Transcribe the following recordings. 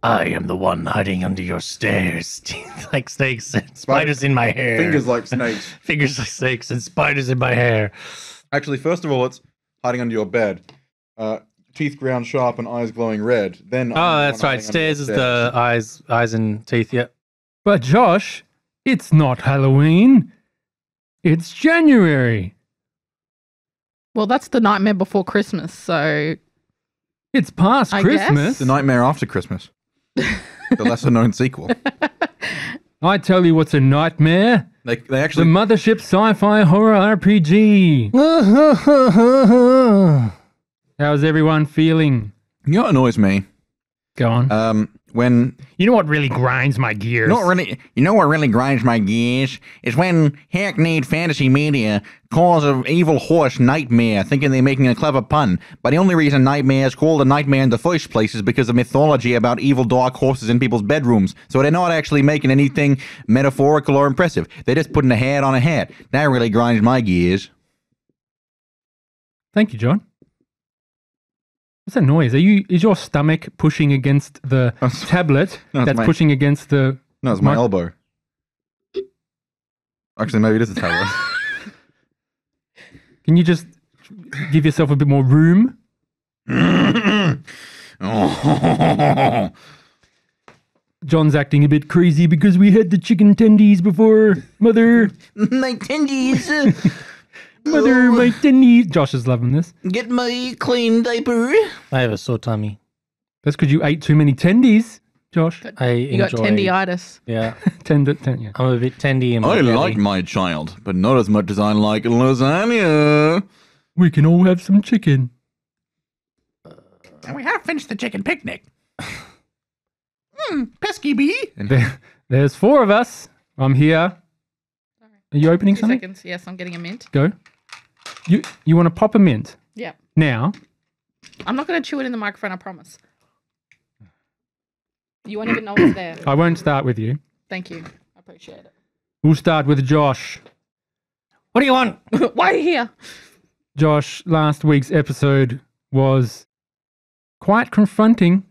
I am the one hiding under your stairs. Teeth like snakes and spiders in my hair. Fingers like snakes. Fingers like snakes and spiders in my hair. Actually, first of all, it's hiding under your bed. Teeth ground sharp and eyes glowing red. Then That's right. Stairs is the eyes and teeth, yeah. But Josh, it's not Halloween. It's January. Well, that's the nightmare before Christmas, so... It's past I Christmas. guess. The Nightmare After Christmas. The lesser-known sequel. I tell you what's a nightmare. They The actually... Mothership Sci-Fi Horror RPG. How's everyone feeling? You know what annoys me? Go on. When... You know what really grinds my gears? You know what really grinds my gears is when hackneyed fantasy media calls an evil horse Nightmare, thinking they're making a clever pun. But the only reason Nightmare is called a nightmare in the first place is because of mythology about evil dark horses in people's bedrooms. So they're not actually making anything metaphorical or impressive. They're just putting a hat on a hat. That really grinds my gears. Thank you, John. What's that noise? Is your stomach pushing against the tablet that's pushing against the... No, it's my elbow. Actually, maybe it is a tablet. Can you just give yourself a bit more room? John's acting a bit crazy because we had the chicken tendies before. Mother. My tendies. Mother, my tendies. Josh is loving this. Get my clean diaper. I have a sore tummy. That's because you ate too many tendies, Josh. You got tendinitis. Yeah. Yeah. I'm a bit tendy in my I belly. like my child, but not as much as I like lasagna. We can all have some chicken. And we have finished the chicken picnic. Pesky bee. There's 4 of us. I'm here. Are you opening 2 something? seconds. Yes, I'm getting a mint. Go. You want to pop a mint? Yeah. Now. I'm not going to chew it in the microphone, I promise. You won't even know it's there. I won't start with you. Thank you. I appreciate it. We'll start with Josh. What do you want? Why are you here? Josh, last week's episode was quite confronting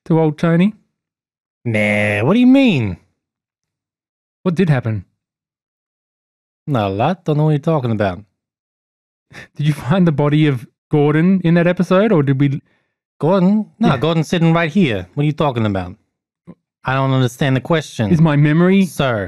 to old Tony. Nah, what do you mean? What did happen? Not a lot. Don't know what you're talking about. Did you find the body of Gordon in that episode, or did we... Gordon? No, Yeah. Gordon's sitting right here. What are you talking about? I don't understand the question. Is my memory... Sir.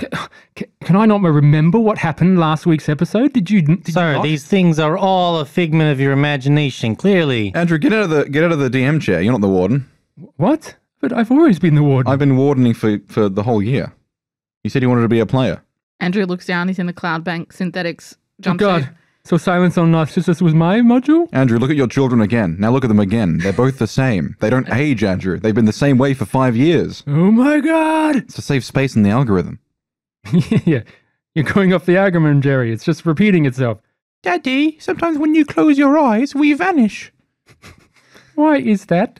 Can I not remember what happened last week's episode? Did you Sir, not? these things are all a figment of your imagination, clearly. Andrew, get out of the DM chair. You're not the warden. What? But I've always been the warden. I've been wardening for the whole year. You said you wanted to be a player. Andrew looks down. He's in the Cloud Bank Synthetics Oh, jumpsuit. God. So Silence on Narcissus was my module? Andrew, look at your children again. Now look at them again. They're both the same. They don't age, Andrew. They've been the same way for 5 years. Oh, my God. It's to save space in the algorithm. Yeah. You're going off the algorithm, Jerry. It's just repeating itself. Daddy, sometimes when you close your eyes, we vanish. Why is that?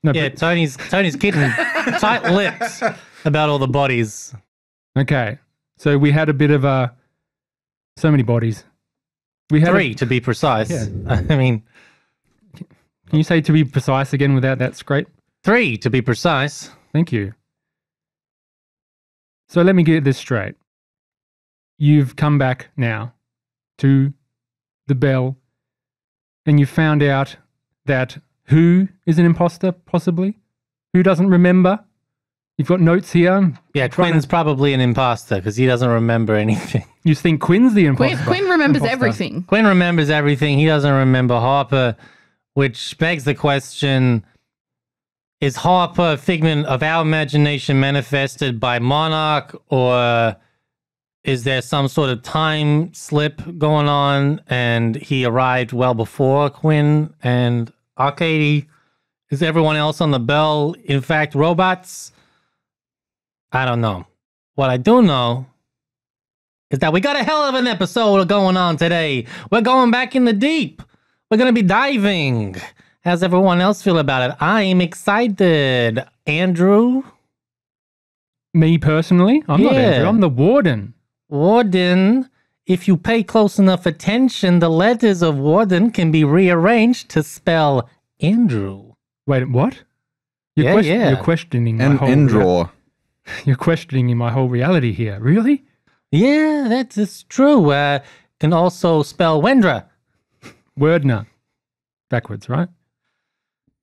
No, Yeah, Tony's getting tight lips about all the bodies. Okay. So we had a bit of a... So many bodies. We had 3, to be precise. Yeah. I mean, Can you say to be precise again without that scrape? 3, to be precise. Thank you. So let me get this straight. You've come back now to the bell and you found out that who is an imposter, possibly? Who doesn't remember? You've got notes here. Yeah, Quinn's probably an imposter because he doesn't remember anything. You think Quinn's the imposter? Quinn remembers Imposter. everything. Quinn remembers everything. He doesn't remember Harper, which begs the question, is Harper a figment of our imagination manifested by Monarch, or is there some sort of time slip going on and he arrived well before Quinn and Arcady? Is everyone else on the bell, in fact, robots? I don't know. What I do know is that we got a hell of an episode going on today. We're going back in the deep. We're going to be diving. How's everyone else feel about it? I'm excited. Andrew? Me personally? I'm not Yeah. Andrew. I'm the warden. Warden. If you pay close enough attention, the letters of Warden can be rearranged to spell Andrew. Wait, what? You're questioning my whole End draw. You're questioning my whole reality here. Really? Yeah, that's true. Can also spell Wendra. Wordner. Backwards, right?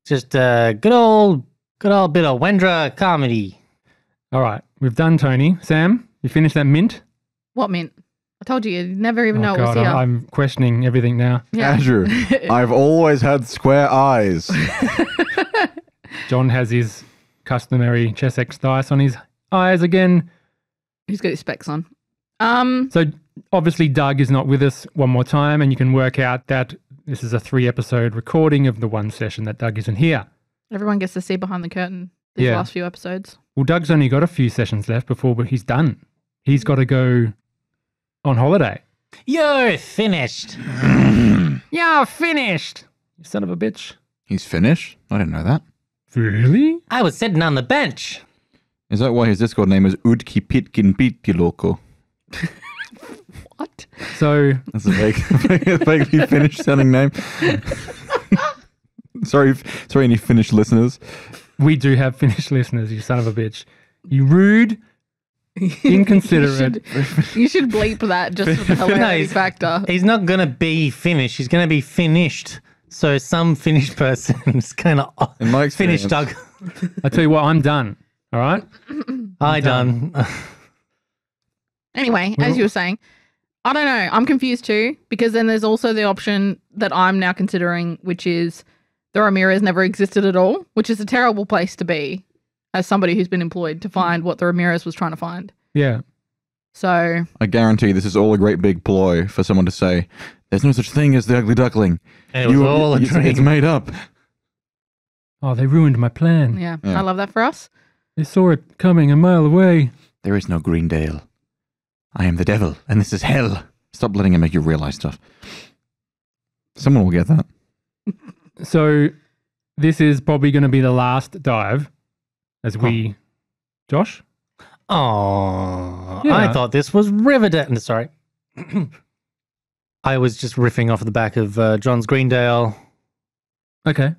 Just good old bit of Wendra comedy. All right. We've done Tony. Sam, you finished that mint? What mint? I told you, you never even know it was God, here. I'm questioning everything now. Yeah. Andrew, I've always had square eyes. John has his customary chess X dice on his eyes again. He's got his specs on. So obviously Doug is not with us one more time, and you can work out that this is a 3-episode recording of the one session that Doug isn't here. Everyone gets to see behind the curtain these Yeah. last few episodes. Well, Doug's only got a few sessions left before he's done. He's got to go on holiday. You're finished. Yeah, finished. You son of a bitch. He's finished? I didn't know that. Really? I was sitting on the bench. Is that why his Discord name is Udki Pitkin Pitiloko? What? So That's a vaguely Finnish sounding name. sorry, any Finnish listeners. we do have Finnish listeners, you son of a bitch. You rude, inconsiderate. You should bleep that just for the hilarity factor. He's not going to be Finnish. He's going to be finished. So some Finnish person is going to In my finish experience, Doug. I tell you what, I'm done. All right? I done. Anyway, as you were saying, I don't know. I'm confused too, because then there's also the option that I'm now considering, which is the Ramirez never existed at all, which is a terrible place to be as somebody who's been employed to find what the Ramirez was trying to find. Yeah. So I guarantee this is all a great big ploy for someone to say, there's no such thing as the ugly duckling. It was all a it's dream. made up. Oh, they ruined my plan. yeah, Yeah. I love that for us. They saw it coming a mile away. There is no Greendale. I am the devil, and this is hell. Stop letting him make you realize stuff. Someone will get that. So this is probably going to be the last dive as we... Josh? Oh, Yeah. I thought this was Riverdale. Sorry. I was just riffing off the back of John's Greendale. Okay.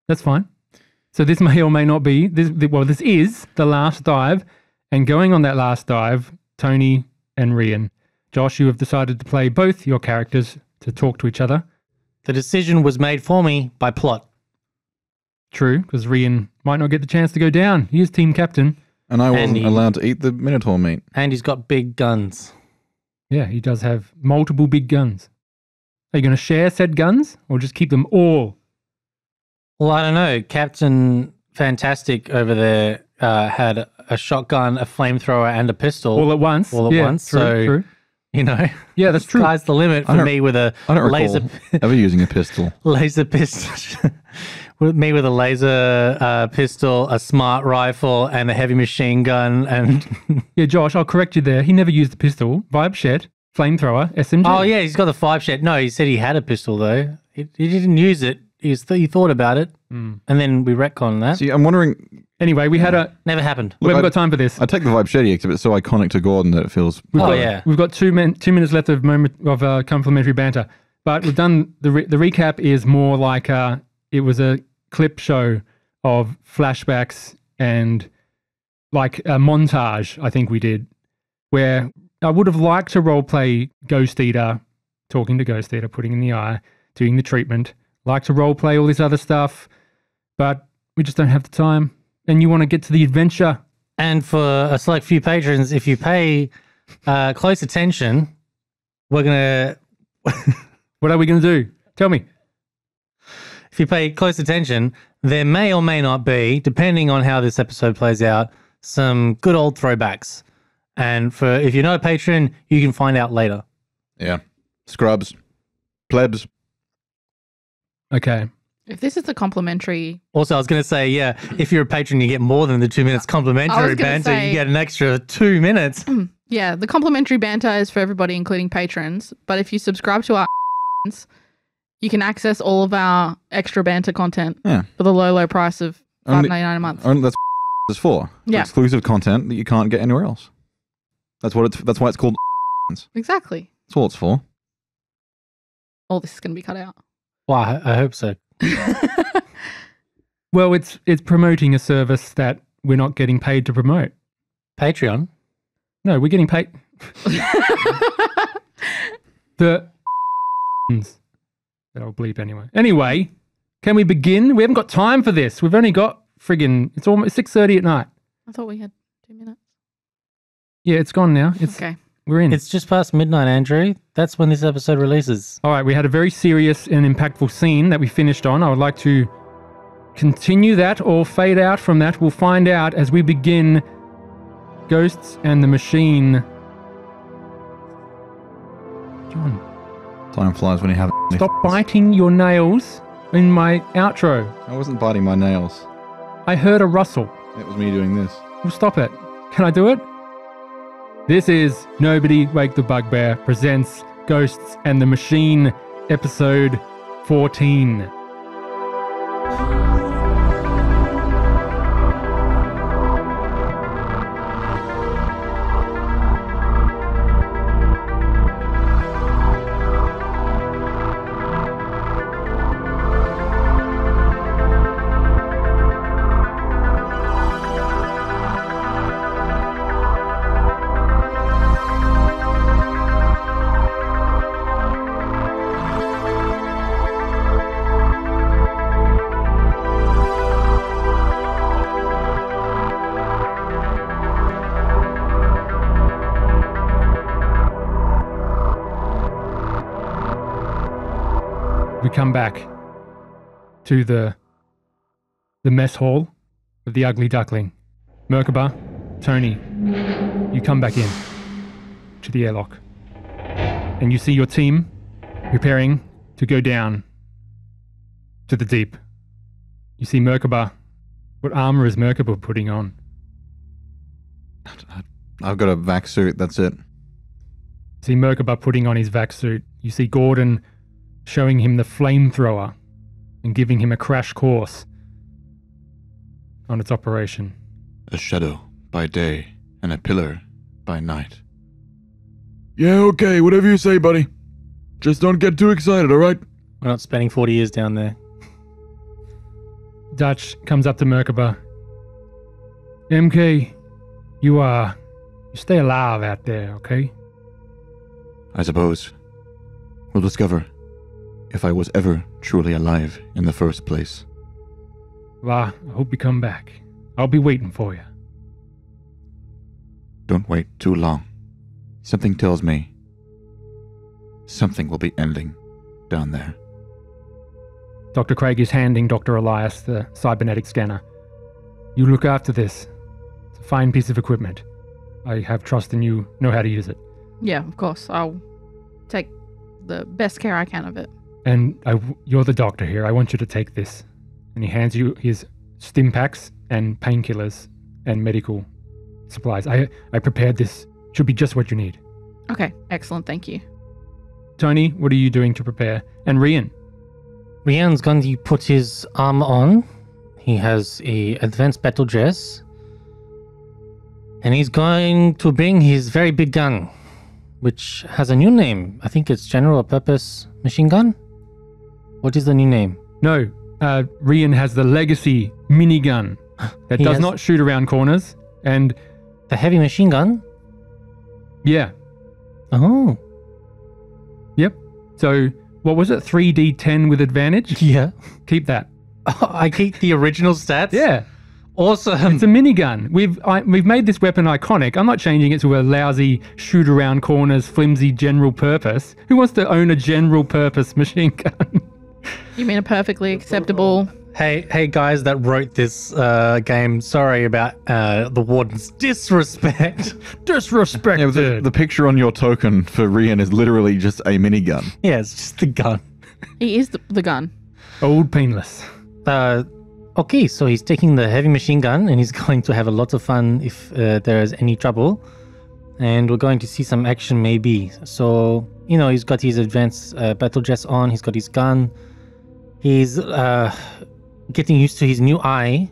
That's fine. So this may or may not be... This is the last dive. And going on that last dive, Tony and Rian. Josh, you have decided to play both your characters to talk to each other. The decision was made for me by plot. True, because Rian might not get the chance to go down. He is team captain. And I wasn't he- allowed to eat the Minotaur meat. And he's got big guns. Yeah, he does have multiple big guns. Are you going to share said guns or just keep them all? Well, I don't know. Captain Fantastic over there had a shotgun, a flamethrower, and a pistol. All at once? All at Yeah, once, True, so- true. You know, Yeah, that's true. sky's the limit I for don't- me with a I don't laser recall ever using a pistol. laser pistol. With me with a laser pistol, a smart rifle, and a heavy machine gun, and Yeah, Josh, I'll correct you there. He never used the pistol. Vibe shed, flamethrower, SMG. oh yeah, he's got the 5 shot. No, he said he had a pistol though. He didn't use it. He thought about it, and then we retconned that. See, I'm wondering... Anyway, we had a... Never happened. We haven't I- got time for this. I take the Vibe Shetty except it's so iconic to Gordon that it feels... Oh yeah. We've got 2 minutes left of complimentary banter, but we've done the recap is more like it was a clip show of flashbacks and like a montage. I think we did where I would have liked to roleplay Ghost Eater, talking to Ghost Eater, putting in the eye, doing the treatment. Like to roleplay all this other stuff, but we just don't have the time. And you want to get to the adventure. And for a select few patrons, if you pay close attention, we're gonna. What are we going to do? Tell me. If you pay close attention, there may or may not be, depending on how this episode plays out, some good old throwbacks. And if you're not a patron, you can find out later. Yeah. Scrubs. Plebs. Okay. If this is the complimentary, Also, I was going to say, yeah, if you're a patron, you get more than the 2 minutes I complimentary was gonna banter. say- You get an extra 2 minutes. yeah, the complimentary banter is for everybody, including patrons. But if you subscribe to our you can access all of our extra banter content Yeah. for the low price of Only- $5.99 a month. Only that's is for. Yeah. Exclusive content that you can't get anywhere else. That's why it's called. Exactly. That's all it's for. All this is going to be cut out. Well, I hope so. Well, it's promoting a service that we're not getting paid to promote. Patreon? No, we're getting paid. The that I'll bleep anyway. Anyway, can we begin? We haven't got time for this. We've only got it's almost 6:30 at night. I thought we had 2 minutes. Yeah, it's gone now. Okay. We're in. It's just past midnight, Andrew. That's when this episode releases. All right, we had a very serious and impactful scene that we finished on. I would like to continue that or fade out from that. We'll find out as we begin Ghosts and the Machine. John, Time flies when you have. stop biting your nails in my outro. I wasn't biting my nails. I heard a rustle. It was me doing this. Well, stop it. Can I do it? This is Nobody Wake the Bugbear presents Ghosts and the Machine, episode 14. We come back to the mess hall of the Ugly Duckling. Merkaba, Tony, you come back in to the airlock. And you see your team preparing to go down to the deep. You see Merkaba. What armor is Merkaba putting on? I've got a vac suit, that's it. See Merkaba putting on his vac suit. You see Gordon showing him the flamethrower and giving him a crash course on its operation. A shadow by day and a pillar by night. Yeah, okay, whatever you say, buddy. Just don't get too excited, alright? We're not spending 40 years down there. Dutch comes up to Merkaba. MK, you stay alive out there, okay? I suppose we'll discover if I was ever truly alive in the first place. Well, I hope you come back. I'll be waiting for you. Don't wait too long. Something tells me something will be ending down there. Dr. Craig is handing Dr. Elias the cybernetic scanner. You look after this. It's a fine piece of equipment. I have trust in you know how to use it. Yeah, of course. I'll take the best care I can of it. And you're the doctor here. I want you to take this. And he hands you his stim packs and painkillers and medical supplies. I prepared this. Should be just what you need. Okay, excellent. Thank you. Tony, what are you doing to prepare? And Rian? Rian's going to put his armor on. He has a advanced battle dress. And he's going to bring his very big gun, which has a new name. I think it's General Purpose Machine Gun. What is the new name? No, Rian has the legacy minigun that does not shoot around corners. And the heavy machine gun? yeah. Oh. Yep. So, what was it? 3d10 with advantage? Yeah. Keep that. I keep the original stats? Yeah. Awesome. It's a minigun. We've made this weapon iconic. I'm not changing it to a lousy shoot around corners, flimsy general purpose. Who wants to own a general purpose machine gun? You mean a perfectly acceptable... Hey guys that wrote this game, sorry about the warden's disrespect. Disrespected. Yeah, the picture on your token for Rian is literally just a minigun. Yeah, it's just the gun. He is the gun. Old painless. Okay, so he's taking the heavy machine gun and he's going to have a lot of fun if there is any trouble. And we're going to see some action maybe. So, he's got his advanced battle dress on, he's got his gun. He's getting used to his new eye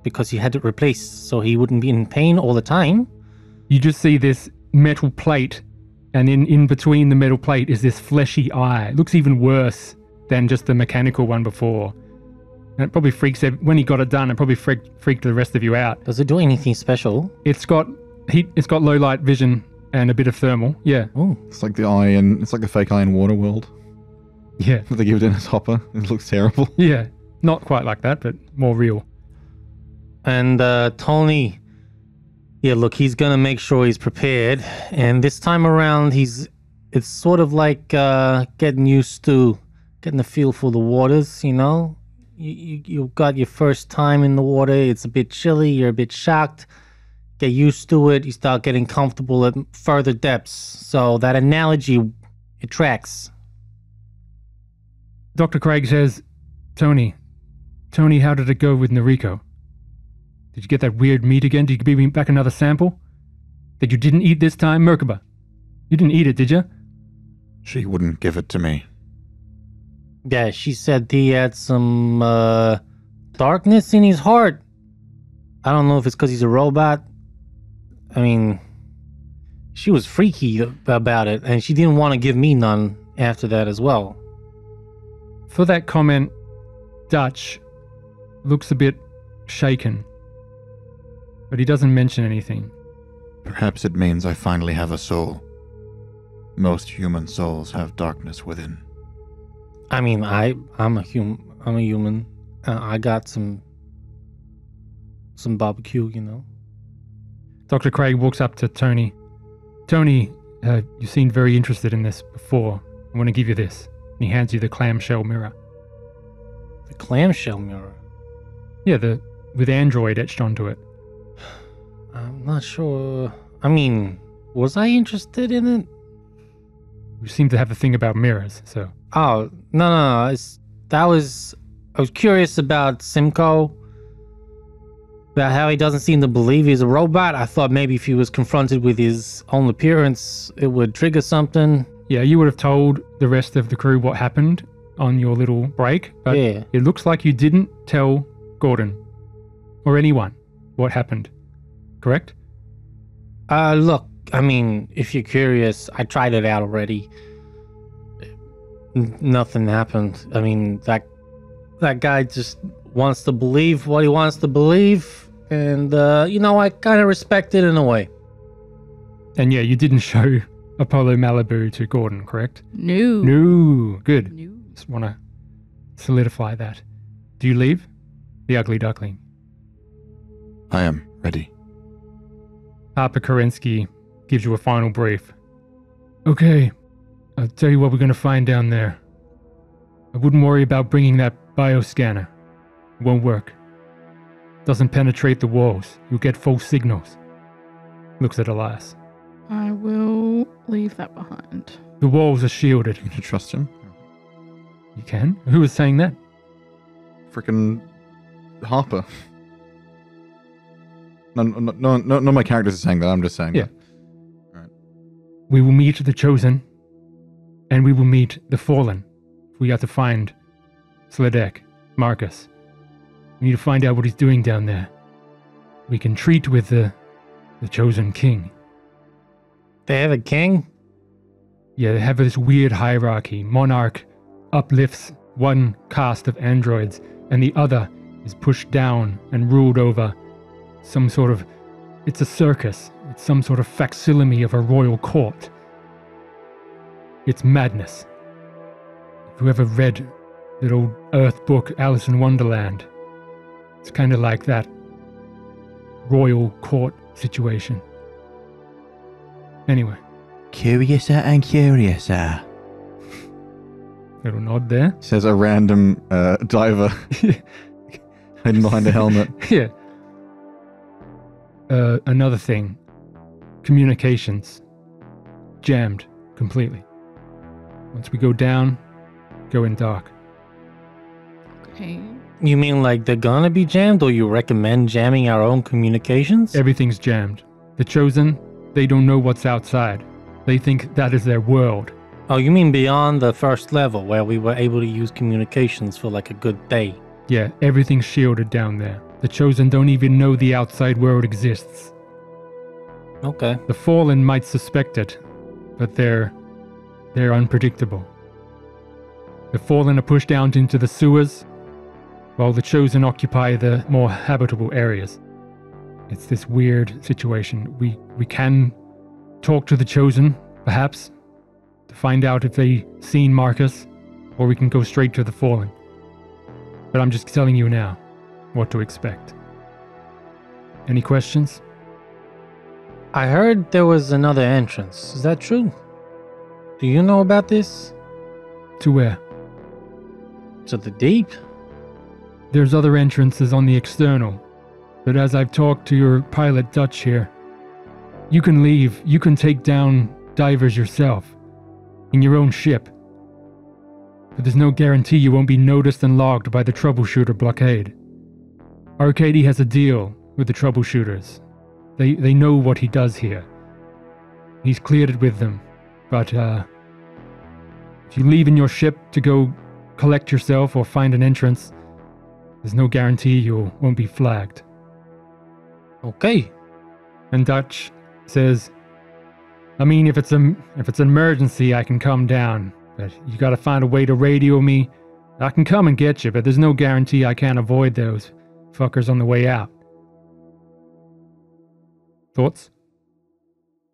because he had it replaced so he wouldn't be in pain all the time. You just see this metal plate, and in between the metal plate is this fleshy eye. It looks even worse than just the mechanical one before. And it probably when he got it done, it probably freaked the rest of you out. Does it do anything special? It's got low light vision and a bit of thermal. Yeah. Oh, It's like it's like the fake eye in Waterworld. Yeah. They give it in as Hopper. It looks terrible. Yeah. Not quite like that, but more real. and Tony. Yeah, look, he's gonna make sure he's prepared, and this time around, it's sort of like getting a feel for the waters. You know, you've got your first time in the water. It's a bit chilly. You're a bit shocked. Get used to it. You start getting comfortable at further depths. So that analogy, it tracks. Dr. Craig says, Tony, how did it go with Noriko? Did you get that weird meat again? Did you give me back another sample? That you didn't eat this time, Merkaba? You didn't eat it, did you? She wouldn't give it to me. Yeah, she said he had some darkness in his heart. I don't know if it's because he's a robot. I mean, she was freaky about it, and she didn't want to give me none after that as well. For that comment, Dutch looks a bit shaken, but he doesn't mention anything. Perhaps it means I finally have a soul. Most human souls have darkness within. I mean, I'm a human. I got some barbecue, you know. Dr. Craig walks up to Tony. Tony, you seemed very interested in this before. I want to give you this. And he hands you the clamshell mirror. The clamshell mirror. Yeah, with Android etched onto it. I'm not sure. I mean, was I interested in it? You seem to have a thing about mirrors, so... Oh, no. I was curious about Simcoe. About how he doesn't seem to believe he's a robot. I thought maybe if he was confronted with his own appearance, it would trigger something. Yeah, you would have told the rest of the crew what happened on your little break, but Yeah. It looks like you didn't tell Gordon or anyone what happened, correct? Look, I mean, if you're curious, I tried it out already. Nothing happened. I mean, that guy just wants to believe what he wants to believe, and I kind of respect it in a way. And yeah, you didn't show Apollo Malibu to Gordon, correct? No. No. Good. No. Just want to solidify that. Do you leave? The ugly duckling. I am ready. Harper Kerensky gives you a final brief. Okay, I'll tell you what we're going to find down there. I wouldn't worry about bringing that bioscanner. It won't work. Doesn't penetrate the walls. You'll get false signals. Looks at Elias. I will leave that behind. The walls are shielded. You can trust him. You can? Who was saying that? Frickin' Harper. No, my characters are saying that. I'm just saying Yeah. that. We will meet the Chosen, and we will meet the Fallen. We have to find Sledek, Marcus. We need to find out what he's doing down there. We can treat with the Chosen King. They have a king? Yeah, they have this weird hierarchy. Monarch uplifts one caste of androids, and the other is pushed down and ruled over some sort of... It's a circus. It's some sort of facsimile of a royal court. It's madness. If you ever read that old Earth book, Alice in Wonderland, it's kind of like that royal court situation. Anyway. Curiouser and curiouser. Little nod there. Says a random diver hidden behind a helmet. Yeah. Another thing. Communications. Jammed completely. Once we go down, go in dark. Okay. You mean like they're gonna be jammed, or you recommend jamming our own communications? Everything's jammed. The Chosen, they don't know what's outside. They think that is their world. Oh, you mean beyond the first level where we were able to use communications for like a good day? Yeah, everything's shielded down there. The Chosen don't even know the outside world exists. Okay. The Fallen might suspect it, but they're unpredictable. The Fallen are pushed down into the sewers. while the Chosen occupy the more habitable areas. It's this weird situation. We can talk to the Chosen, perhaps, to find out if they seen Marcus, or we can go straight to the Fallen. But I'm just telling you now what to expect. Any questions? I heard there was another entrance. Is that true? Do you know about this? To where? To the deep? There's other entrances on the external, but as I've talked to your pilot Dutch here, you can leave, you can take down divers yourself, in your own ship. But there's no guarantee you won't be noticed and logged by the troubleshooter blockade. Arcady has a deal with the troubleshooters. They know what he does here. He's cleared it with them, but if you leave in your ship to go collect yourself or find an entrance, there's no guarantee you won't be flagged. Okay. And Dutch says, I mean, if it's an emergency, I can come down, but you gotta find a way to radio me. I can come and get you, but there's no guarantee I can't avoid those fuckers on the way out. Thoughts?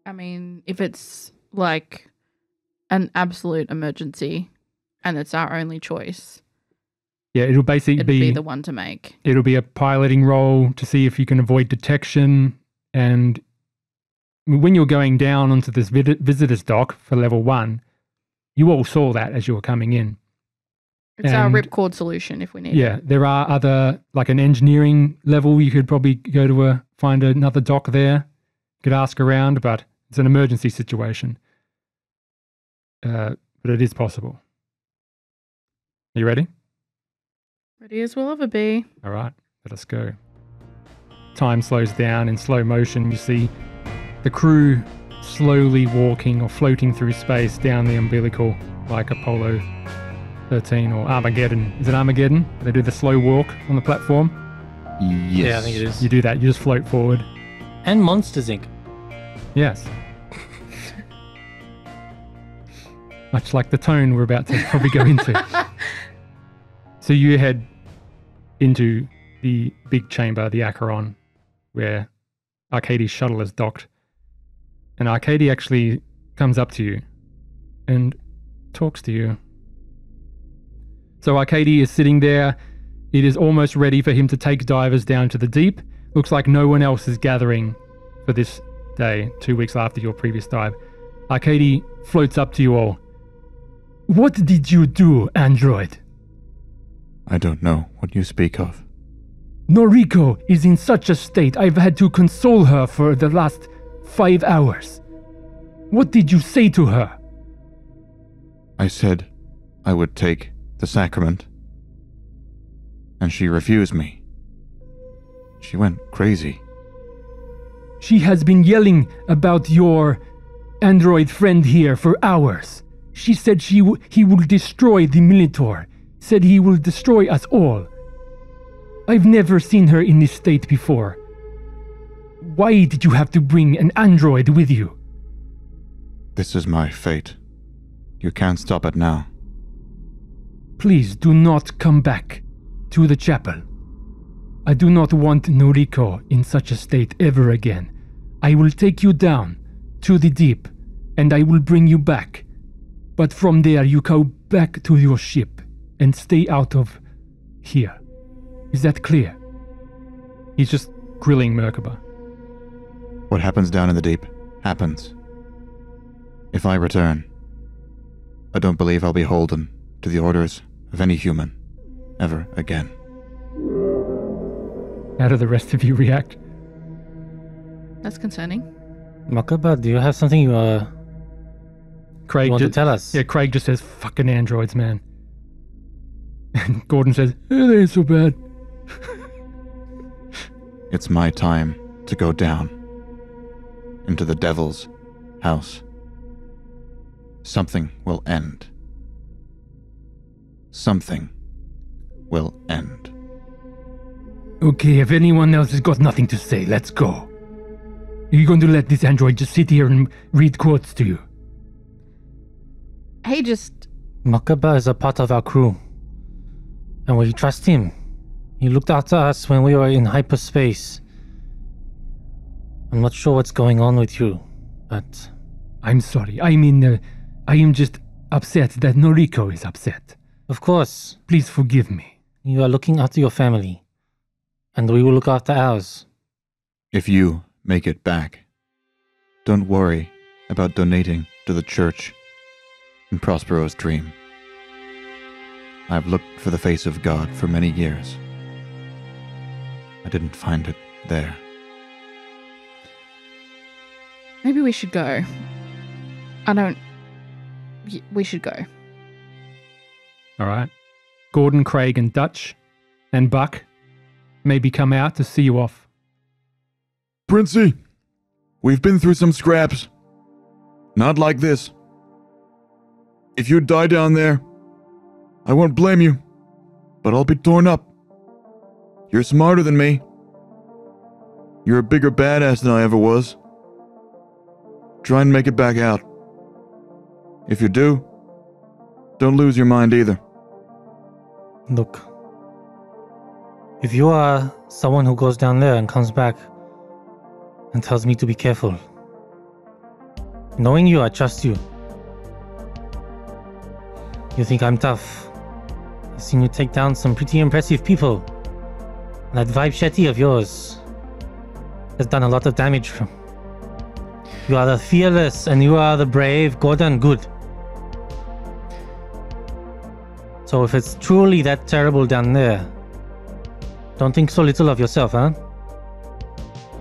I mean, if it's like an absolute emergency and it's our only choice, Yeah, it'll basically it'd be the one to make. It'll be a piloting role to see if you can avoid detection. And when you're going down onto this visitor's dock for level 1, you all saw that as you were coming in. It's our And- ripcord solution if we need Yeah, it. there are other, like an engineering level, you could probably go to find another dock there. You could ask around, but it's an emergency situation. But it is possible. Are you ready? Ready as we'll ever be. All right, let us go. Time slows down in slow motion. You see the crew slowly walking or floating through space down the umbilical like Apollo 13 or Armageddon. Is it Armageddon? They do the slow walk on the platform. Yes. Yeah, I think it is. You do that. You just float forward. And Monsters Inc. Yes. Much like the tone we're about to probably go into. So you head into the big chamber, the Acheron, where Arcady's shuttle is docked. And Arcady actually comes up to you and talks to you. So Arcady is sitting there. It is almost ready for him to take divers down to the deep. Looks like no one else is gathering for this day, 2 weeks after your previous dive. Arcady floats up to you all. What did you do, android? I don't know what you speak of. Noriko is in such a state I've had to console her for the last 5 hours. What did you say to her? I said I would take the sacrament, and she refused me. She went crazy. She has been yelling about your android friend here for hours. She said he will destroy the Minotaur. Said he will destroy us all. I've never seen her in this state before. Why did you have to bring an android with you? This is my fate. You can't stop it now. Please do not come back to the chapel. I do not want Noriko in such a state ever again. I will take you down to the deep, and I will bring you back. But from there you go back to your ship and stay out of here. Is that clear? He's just grilling Merkaba. What happens down in the deep happens. If I return, I don't believe I'll be holden to the orders of any human ever again. How do the rest of you react? That's concerning. Makaba, do you have something you Craig want to just, tell us? Yeah, Craig just says, fucking androids, man. And Gordon says, they ain't so bad. It's my time to go down into the devil's house. Something will end. Something will end. Okay, if anyone else has got nothing to say, let's go. Are you going to let this android just sit here and read quotes to you? He just Makaba is a part of our crew, and we trust him. You looked after us when we were in hyperspace. I'm not sure what's going on with you, but... I'm sorry. I am just upset that Noriko is upset. Of course. Please forgive me. You are looking after your family. And we will look after ours. If you make it back, don't worry about donating to the church in Prospero's dream. I've looked for the face of God for many years. I didn't find it there. Maybe we should go. We should go. All right. Gordon, Craig, and Dutch, and Buck maybe come out to see you off. Princey, we've been through some scraps. Not like this. If you die down there, I won't blame you, but I'll be torn up. You're smarter than me. You're a bigger badass than I ever was. Try and make it back out. If you do, don't lose your mind either. Look. If you are someone who goes down there and comes back and tells me to be careful, knowing you, I trust you. You think I'm tough. I've seen you take down some pretty impressive people. And that vibe shetty of yours has done a lot of damage. You are the fearless and you are the brave, Gordon, good. So if it's truly that terrible down there, don't think so little of yourself, huh?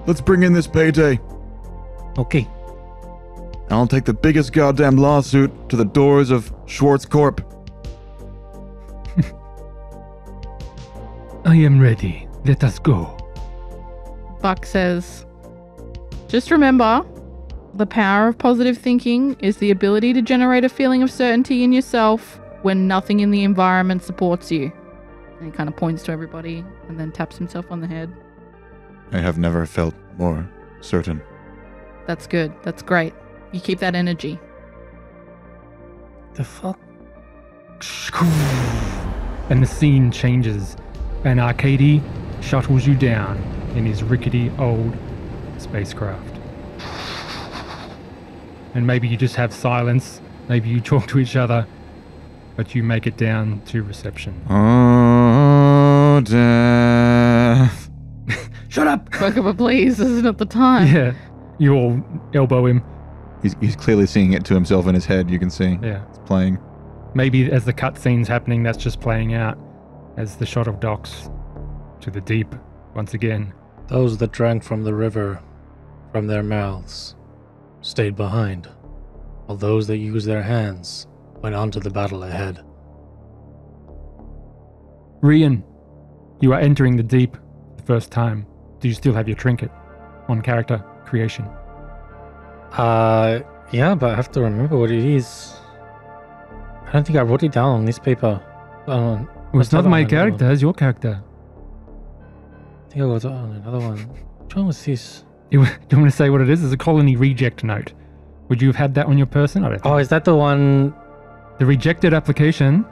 Let's bring in this payday. Okay. And I'll take the biggest goddamn lawsuit to the doors of Schwartz Corp. I am ready. Let us go. Buck says, just remember, the power of positive thinking is the ability to generate a feeling of certainty in yourself when nothing in the environment supports you. And he kind of points to everybody and then taps himself on the head. I have never felt more certain. That's good. That's great. You keep that energy. The fuck? And the scene changes, and Arcady shuttles you down in his rickety old spacecraft. And maybe you just have silence, maybe you talk to each other, but you make it down to reception. Oh, death. Shut up! But please, this is not the time. Yeah, you all elbow him. He's clearly seeing it to himself in his head, you can see. Yeah. It's playing. Maybe as the cutscene's happening, that's just playing out as the shot of docks to the deep once again. Those that drank from the river, from their mouths, stayed behind, while those that used their hands went on to the battle ahead. Rian, you are entering the deep the first time. Do you still have your trinket on character creation? Yeah, but I have to remember what it is. I don't think I wrote it down on this paper. Well, it's not my character, it's your character. I think I wrote it on another one. Which one was this? Do you want to say what it is? It's a colony reject note. Would you have had that on your person? I don't think. Oh, is that the one? The rejected application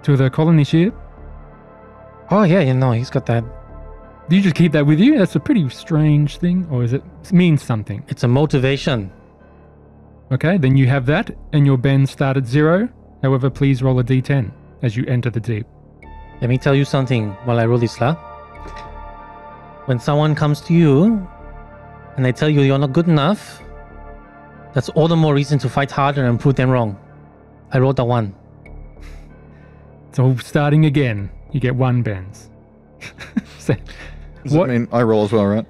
to the colony ship? Oh, yeah, he's got that. Do you just keep that with you? That's a pretty strange thing. Or is it means something? It's a motivation. Okay, then you have that, and your bends start at 0. However, please roll a d10 as you enter the deep. Let me tell you something while I roll this, lah. When someone comes to you and they tell you you're not good enough, that's all the more reason to fight harder and prove them wrong. I rolled a 1. So starting again, you get 1 bends. So, Does that mean I roll as well, right?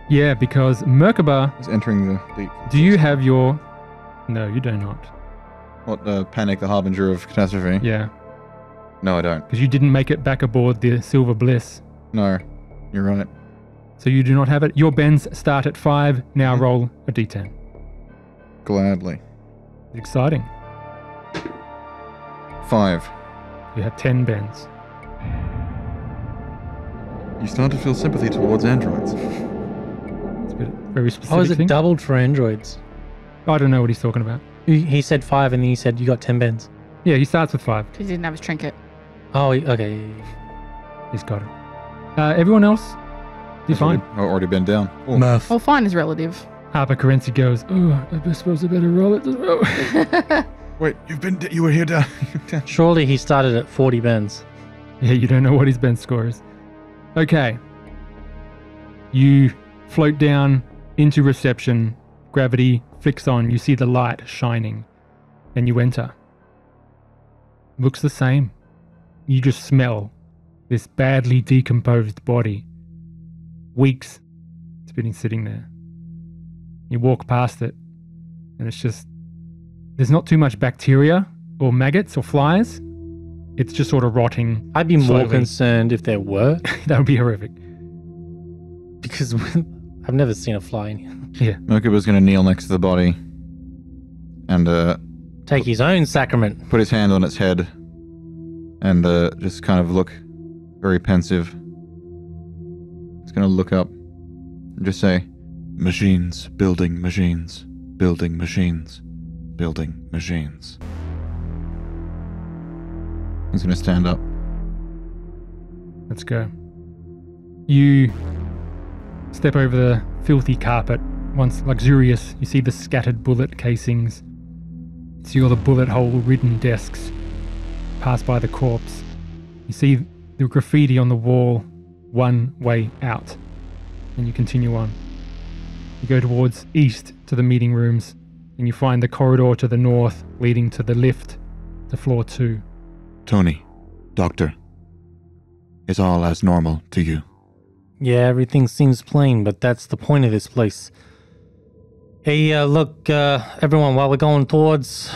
Yeah, because Merkaba, He's entering the deep. do you have your... No, you do not. What, Panic, the Harbinger of Catastrophe? Yeah, No, I don't. because you didn't make it back aboard the Silver Bliss. No, you're right. So you do not have it. Your bends start at 5. Now roll a d10. Gladly. Exciting. 5. You have 10 bends. You start to feel sympathy towards androids. It's a bit very specific How is it thing. doubled for androids? I don't know what he's talking about. He said 5 and then he said you got 10 bends. Yeah, he starts with 5. Because he didn't have his trinket. Oh, okay. He's got it. Everyone else, you're fine. I've already been down. Cool. Murph. Well, fine is relative. Harper Carency goes, oh, I suppose I better roll it as well. Wait, you were here down. Surely he started at 40 bends. Yeah, you don't know what his bench score is. Okay. You float down into reception. Gravity flicks on. You see the light shining. And you enter. Looks the same. You just smell this badly decomposed body. Weeks it's been sitting there. You walk past it, and it's just... There's not too much bacteria or maggots or flies. It's just sort of rotting. I'd be more slowly. concerned if there were, That would be horrific. because I've never seen a fly in here. Yeah. Mocha was going to kneel next to the body and Take his own sacrament. put his hand on its head and just kind of look very pensive. He's going to look up and just say, machines, building machines, building machines, building machines. He's going to stand up. Let's go. You step over the filthy carpet. Once luxurious, you see the scattered bullet casings. You see all the bullet hole-ridden desks. Pass by the corpse. You see the graffiti on the wall, one way out. And you continue on. You go towards east to the meeting rooms, and you find the corridor to the north leading to the lift to floor 2. Tony, doctor, is all as normal to you? Yeah, everything seems plain, but that's the point of this place. Hey, look, everyone, while we're going towards...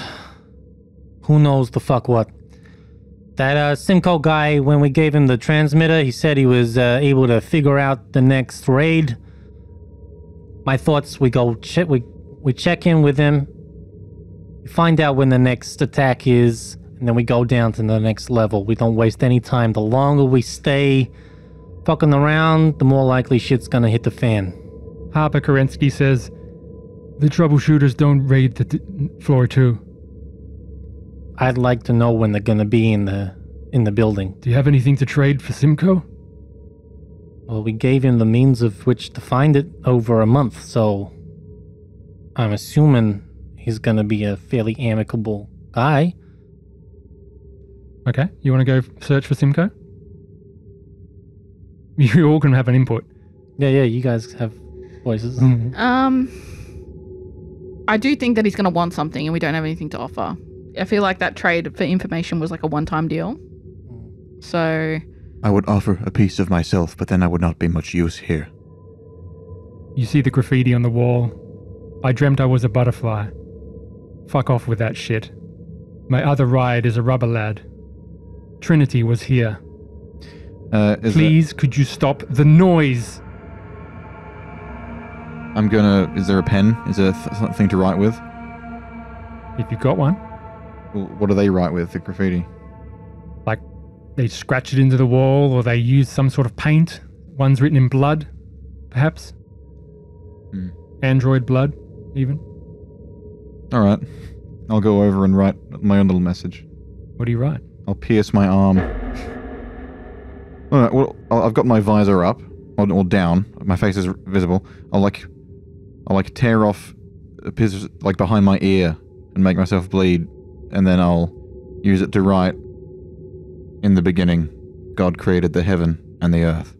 Who knows the fuck what? That Simcoe guy, when we gave him the transmitter, he said he was able to figure out the next raid. My thoughts, we go check, we check in with him, we find out when the next attack is, and then we go down to the next level. We don't waste any time. The longer we stay fucking around, the more likely shit's gonna hit the fan. Harper Kerensky says, the troubleshooters don't raid the floor 2. I'd like to know when they're gonna be in the building. Do you have anything to trade for Simcoe? Well, we gave him the means of which to find it over a month, so I'm assuming he's gonna be a fairly amicable guy. Okay, you want to go search for Simcoe? You all can have an input. Yeah, you guys have voices. I do think that he's going to want something and we don't have anything to offer. I feel like that trade for information was like a one-time deal. So... I would offer a piece of myself, but then I would not be much use here. You see the graffiti on the wall. I dreamt I was a butterfly. Fuck off with that shit. My other ride is a rubber lad. Trinity was here. Please, could you stop the noise? Is there a pen? Is there something to write with? If you got one. Well, what do they write with, the graffiti? Like, they scratch it into the wall, or they use some sort of paint. One's written in blood, perhaps. Android blood, even. Alright. I'll go over and write my own little message. What do you write? I'll pierce my arm. Alright, well, I've got my visor up, or down. My face is visible. I'll tear off a piece, like, behind my ear and make myself bleed, and then I'll use it to write, in the beginning, God created the heaven and the earth.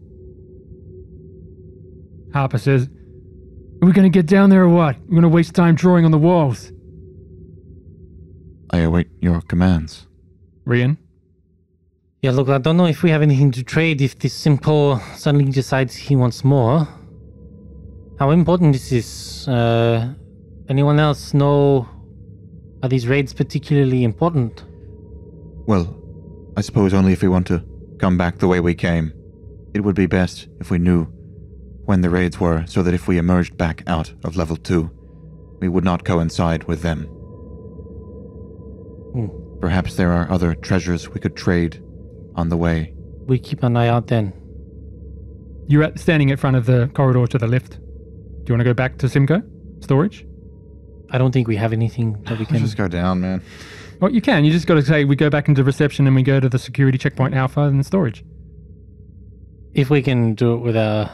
Harper says, are we going to get down there or what? We're going to waste time drawing on the walls. I await your commands. Rian? Yeah, look, I don't know if we have anything to trade if this Simcoe suddenly decides he wants more. How important is this? Anyone else know? Are these raids particularly important? Well, I suppose only if we want to come back the way we came. It would be best if we knew when the raids were, so that if we emerged back out of level 2, we would not coincide with them. Perhaps there are other treasures we could trade on the way. We keep an eye out then. You're standing in front of the corridor to the left. Do you want to go back to Simcoe? Storage? I don't think we have anything that we can... Let's just go down, man. Well, you can. You just got to say we go back into reception and we go to the security checkpoint Alpha and storage. If we can do it with our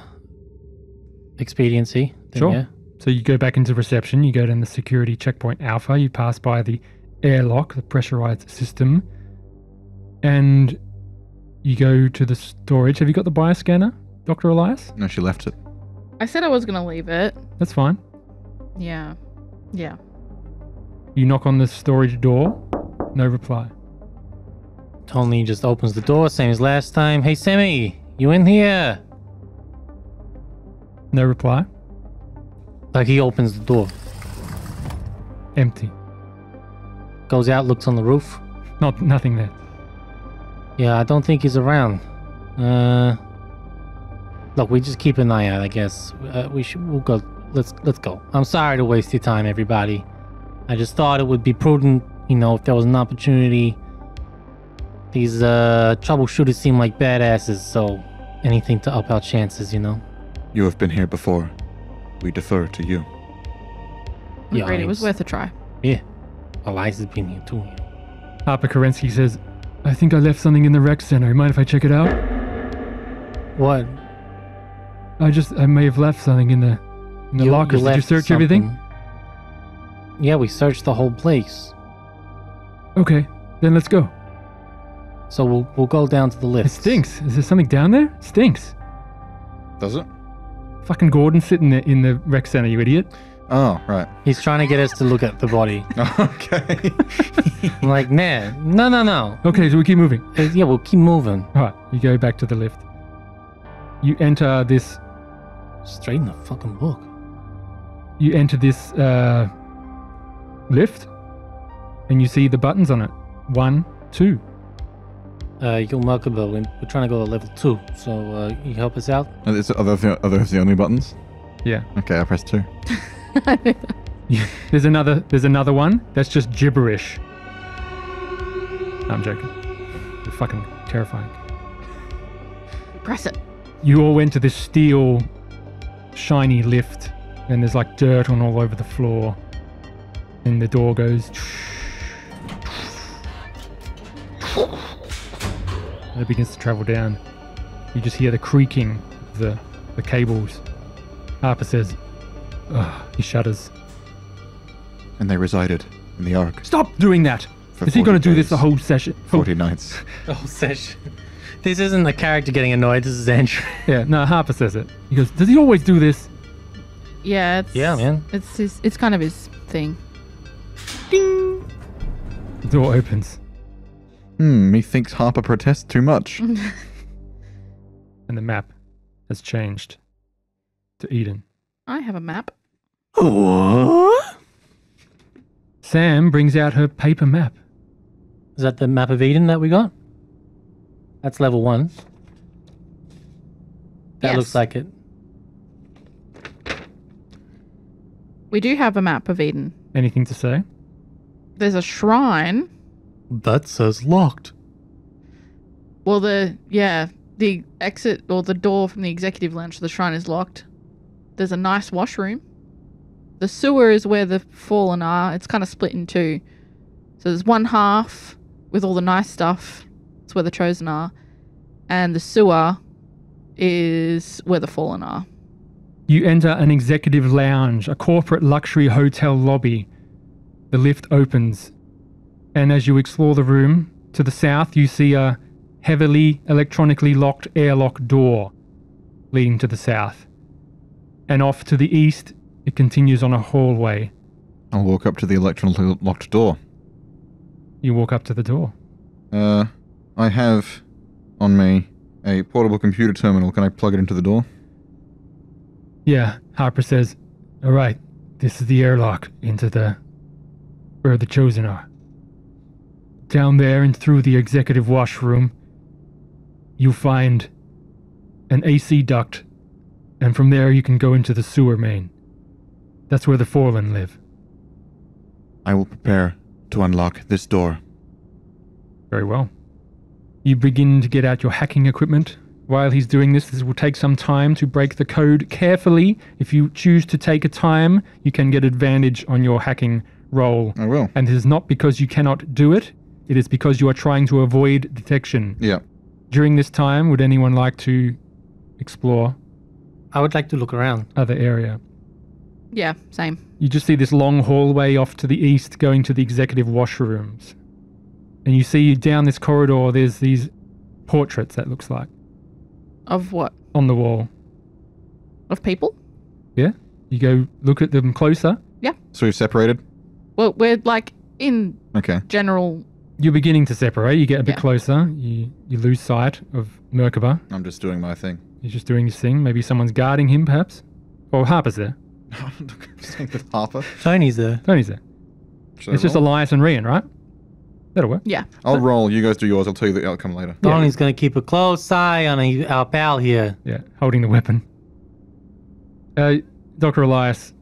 expediency, then Sure. yeah. So you go back into reception, you go down the security checkpoint Alpha, you pass by the airlock, the pressurized system, and you go to the storage. Have you got the bioscanner, Dr. Elias? No, she left it. I said I was going to leave it. That's fine. Yeah. Yeah. You knock on the storage door, no reply. Tony just opens the door, same as last time. Hey, Sammy, you in here? No reply. Like he opens the door, Empty. goes out, looks on the roof. Nothing there. Yeah, I don't think he's around. Look, we just keep an eye out, I guess. We'll go. Let's go. I'm sorry to waste your time, everybody. I just thought it would be prudent, if there was an opportunity. These troubleshooters seem like badasses, so anything to up our chances, You have been here before. We defer to you. Yeah, Agreed, it was worth a try. Yeah. Eliza's been here too. Harper Kerensky says, I think I left something in the rec center. Mind if I check it out? What? I may have left something in the lockers. Did you left search everything? something. Yeah, we searched the whole place. Okay, then let's go. So we'll go down to the lift. It stinks. Is there something down there? It stinks. Does it? Fucking Gordon's sitting in the rec center, you idiot. Oh, right. He's trying to get us to look at the body. Okay. I'm like, nah, no. Okay, so we keep moving. Yeah, we'll keep moving. Alright, you go back to the lift. You enter this Straight in the fucking book. lift, and you see the buttons on it. 1, 2. Yo, Markable, we're trying to go to level 2, so you help us out? Are those the only buttons? Yeah. Okay, I pressed 2. There's another one that's just gibberish. No, I'm joking. You're fucking terrifying. Press it. You all went to this steel, shiny lift, and there's like dirt on all over the floor. And the door goes. And it begins to travel down. You just hear the creaking of the cables. Harper says, ugh, he shudders. And they resided in the Ark Stop doing that! for Is he 40 going to do this days, the whole session? 40 nights. Oh, session. This isn't the character getting annoyed, this is Andrew. Yeah, no, Harper says it. He goes, does he always do this? Yeah, it's Yeah, man. It's kind of his thing. Ding! The door opens, Methinks Harper protests too much. and the map has changed to Eden. I have a map. Sam brings out her paper map. Is that the map of Eden that we got? That's level 1. That Yes. looks like it. We do have a map of Eden. Anything to say? There's a shrine. That says locked. Well, the exit or the door from the executive lounge to the shrine is locked. There's a nice washroom. The sewer is where the fallen are. It's kind of split in two. So there's one half with all the nice stuff. It's where the chosen are. And the sewer is where the fallen are. You enter an executive lounge, a corporate luxury hotel lobby. The lift opens, and as you explore the room, to the south you see a heavily electronically locked airlock door leading to the south. And off to the east, it continues on a hallway. I'll walk up to the electronically locked door. You walk up to the door. I have on me a portable computer terminal. Can I plug it into the door? Yeah, Harper says, all right, this is the airlock into where the chosen are. Down there and through the executive washroom, you'll find an AC duct, and from there you can go into the sewer main. That's where the fallen live. I will prepare to unlock this door. Very well. You begin to get out your hacking equipment. While he's doing this will take some time to break the code carefully. If you choose to take a time, you can get advantage on your hacking roll. I will. And it is not because you cannot do it. It is because you are trying to avoid detection. Yeah. During this time, would anyone like to explore I would like to look around. other area. Yeah, same. You just see this long hallway off to the east going to the executive washrooms. And you see down this corridor, there's these portraits, that looks like, Of what? on the wall. Of people? Yeah? You go look at them closer. So we've separated? Well, we're like in Okay. general. You're beginning to separate. You get a bit Yeah. closer. You lose sight of Merkaba. I'm just doing my thing. He's just doing his thing. Maybe someone's guarding him, perhaps. Or Harper's there. Saying with Harper. Tony's there. Tony's there. Should I It's just roll? Elias and Rian, right? That'll work. Yeah. I'll roll. You guys do yours. I'll tell you the outcome later. Yeah. Tony's going to keep a close eye on our pal here. Yeah, holding the weapon. Dr. Elias,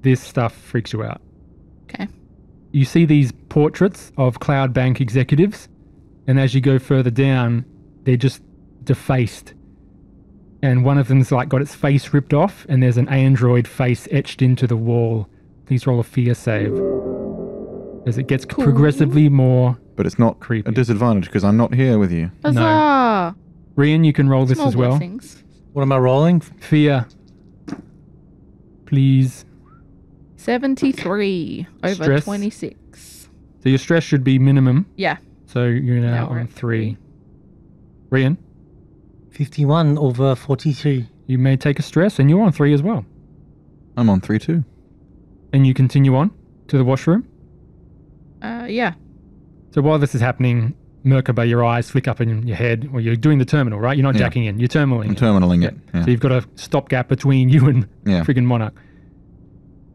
this stuff freaks you out. Okay. You see these portraits of Cloud Bank executives, and as you go further down, they're just defaced. And one of them's like got its face ripped off, and there's an android face etched into the wall. Please roll a fear save. As it gets Cool. progressively more But it's not creepy. a disadvantage because I'm not here with you. Huzzah! Rian, you can roll this Small as well. blessings. What am I rolling? Fear. Please. 73 over Stress. 26. So your stress should be minimum. Yeah. So you're now Now we're on at 3. Rian, 51 over 43. you may take a stress, and you're on 3 as well. I'm on 3 too. And you continue on to the washroom. Yeah. So while this is happening, Merkaba, your eyes flick up in your head. Well, you're doing the terminal, right? You're not Yeah. jacking in. You're terminaling. I'm it. terminaling it. Yeah. So you've got a stopgap between you and Yeah. friggin' Monarch.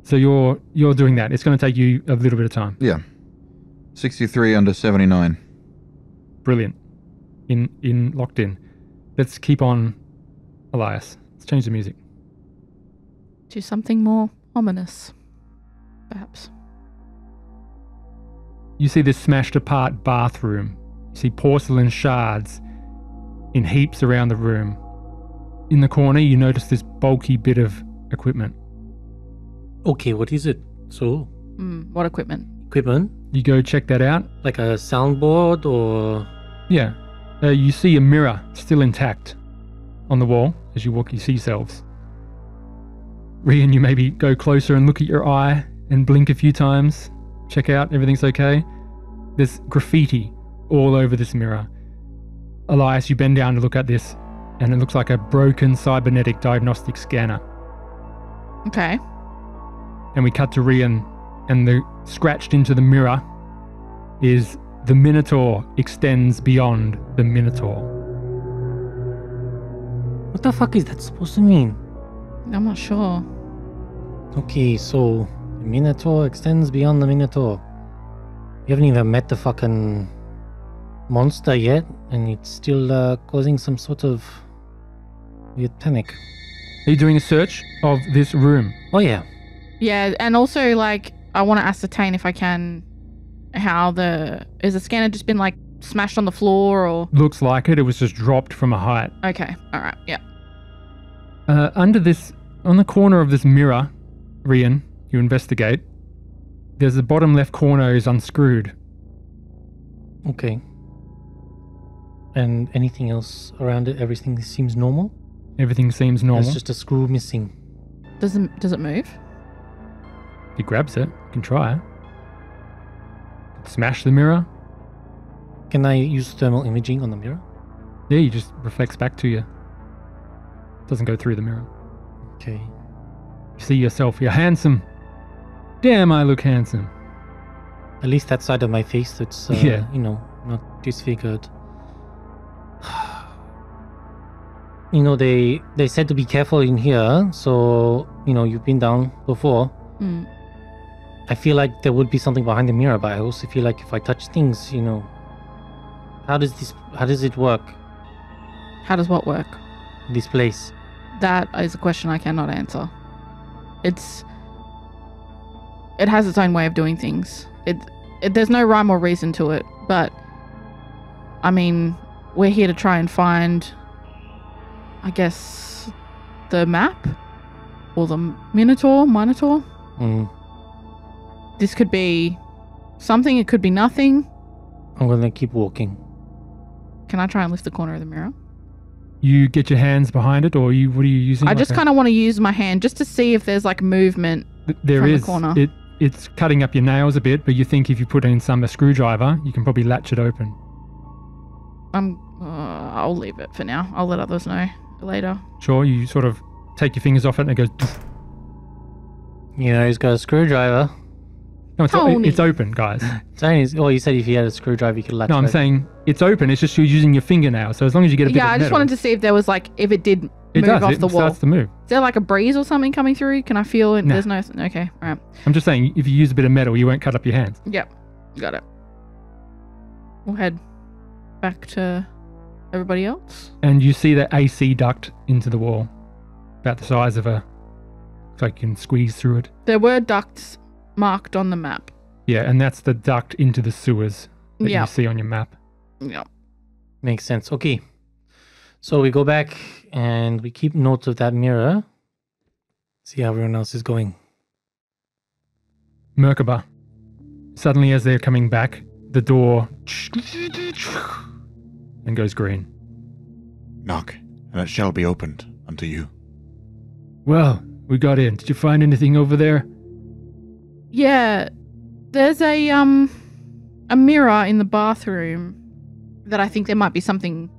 So you're doing that. It's going to take you a little bit of time. Yeah. 63 under 79. Brilliant. In locked in. Let's keep on, Elias. Let's change the music. Do something more ominous. Perhaps. You see this smashed apart bathroom. You see porcelain shards in heaps around the room. In the corner, you notice this bulky bit of equipment. Okay, what is it? So, What equipment? equipment? You go check that out. Like a soundboard or... Yeah. You see a mirror still intact on the wall as you walk. You see yourselves. Rian, you maybe go closer and look at your eye and blink a few times. Check out everything's okay. There's graffiti all over this mirror. Elias, you bend down to look at this, and it looks like a broken cybernetic diagnostic scanner. Okay. And we cut to Rian, and the scratched into the mirror is "The Minotaur extends beyond the Minotaur." What the fuck is that supposed to mean? I'm not sure. Okay, so the Minotaur extends beyond the Minotaur. We haven't even met the fucking monster yet, and it's still causing some sort of weird panic. Are you doing a search of this room? Oh yeah. Yeah, and also, like, I want to ascertain if I can how is the scanner just been, like, smashed on the floor or... Looks like it. It was just dropped from a height. Okay, alright, yeah. Under this, on the corner of this mirror, Rian, you investigate. There's the bottom left corner is unscrewed. Okay. And anything else around it? Everything seems normal? Everything seems normal. There's just a screw missing. Does it move? He grabs it. You can try it. Smash the mirror. Can I use thermal imaging on the mirror? Yeah, he just reflects back to you. Doesn't go through the mirror. Okay. You see yourself. You're handsome. Damn, I look handsome. At least that side of my face that's, Yeah. not disfigured. They said to be careful in here, so, you've been down before. Mm. I feel like there would be something behind the mirror, but I also feel like if I touch things, how does it work, How does what work? this place? That is a question I cannot answer. It has its own way of doing things. There's no rhyme or reason to it, but I mean, we're here to try and find, I guess, the map or the Minotaur. Mm. This could be something, it could be nothing. I'm gonna keep walking. Can I try and lift the corner of the mirror? You get your hands behind it, or what are you using? I just kind of want to use my hand just to see if there's like movement There from is. the corner. It's cutting up your nails a bit, but you think if you put in a screwdriver, you can probably latch it open. I'll leave it for now. I'll let others know later. Sure, you sort of take your fingers off it and it goes... You know, he's got a screwdriver. No, Tony. it's open, guys. Well, you said if he had a screwdriver, you could latch No, I'm it. saying it's open. It's just you're using your fingernail. So as long as you get a bit of Yeah, I just metal, wanted to see if there was like, if it did it move does. off It the wall. starts to move. Is there like a breeze or something coming through? Can I feel it? No. There's no... Okay, all right. I'm just saying, if you use a bit of metal, you won't cut up your hands. Yep, got it. We'll head back to everybody else. And you see that AC duct into the wall, about the size of a... So you can squeeze through it. There were ducts marked on the map. Yeah, and that's the duct into the sewers that Yeah. you see on your map. Yep. Makes sense. Okay. So we go back and we keep notes of that mirror. See how everyone else is going. Merkaba. Suddenly, as they're coming back, the door and goes green. Knock, and it shall be opened unto you. Well, we got in. Did you find anything over there? Yeah, there's a mirror in the bathroom that I think there might be something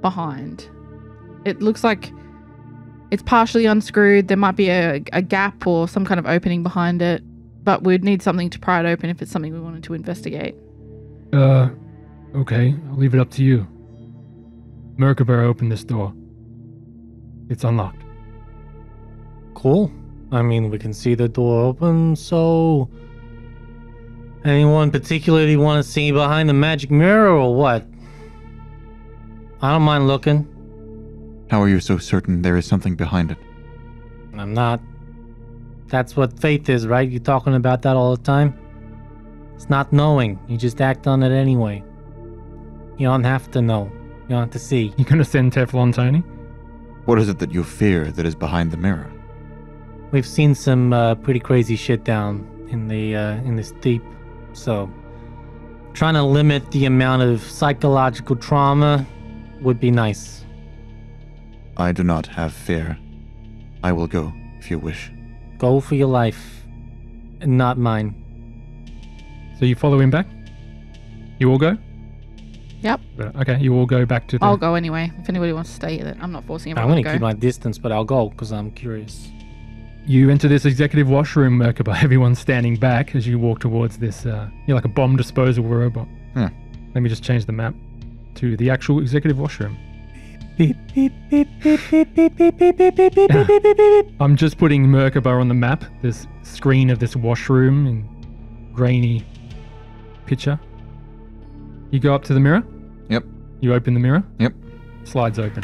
behind. It looks like it's partially unscrewed. There might be a gap or some kind of opening behind it, but we'd need something to pry it open if it's something we wanted to investigate. Okay, I'll leave it up to you. Merkaba opened this door. It's unlocked. Cool. I mean, we can see the door open, so... Anyone particularly want to see behind the magic mirror or what? I don't mind looking. How are you so certain there is something behind it? I'm not. That's what faith is, right? You're talking about that all the time? It's not knowing. You just act on it anyway. You don't have to know. You don't have to see. You gonna send Teflon Tony? What is it that you fear that is behind the mirror? We've seen some pretty crazy shit down in this deep, so trying to limit the amount of psychological trauma would be nice. I do not have fear. I will go if you wish. Go for your life, and not mine. So you follow him back? You all go? Yep, Okay, you all go back to the... I'll go anyway. If anybody wants to stay here, I'm not forcing I'm everyone gonna to keep go. my distance, but I'll go because I'm curious. You enter this executive washroom, Merkaba. Everyone's standing back as you walk towards this, you're like a bomb disposal robot. Yeah. Let me just change the map to the actual executive washroom. Beep, beep, beep, beep, beep, beep, beep, beep, beep, beep, beep, beep, beep, beep. I'm just putting Merkaba on the map, this screen of this washroom in grainy picture. You go up to the mirror? Yep. You open the mirror? Yep. Slides open.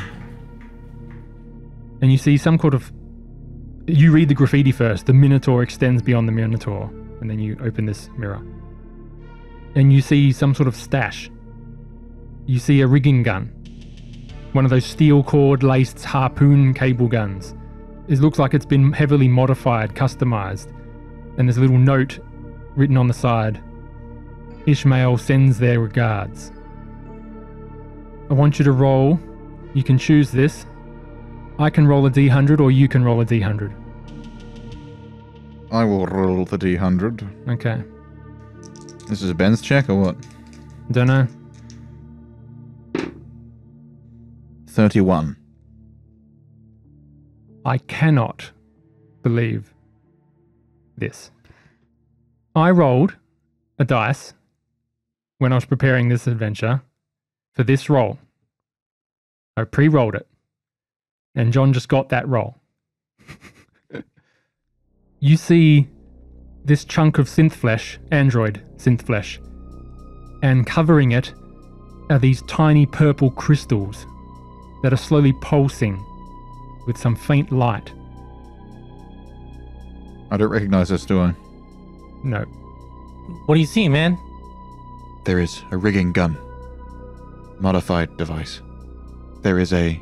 And you see some sort of... You read the graffiti first. The Minotaur extends beyond the Minotaur. And then you open this mirror. And you see some sort of stash. You see a rigging gun. One of those steel cord laced harpoon cable guns. It looks like it's been heavily modified, customized. And there's a little note written on the side. Ishmael sends their regards. I want you to roll. You can choose this. I can roll a D100 or you can roll a D100. I will roll the D100. Okay. This is a Ben's check or what? Don't know. 31. I cannot believe this. I rolled a dice when I was preparing this adventure for this roll. I pre-rolled it. And John just got that roll. You see this chunk of synth flesh, android synth flesh, and covering it are these tiny purple crystals that are slowly pulsing with some faint light. I don't recognize this, do I? No. What do you see, man? There is a rigging gun. Modified device. There is a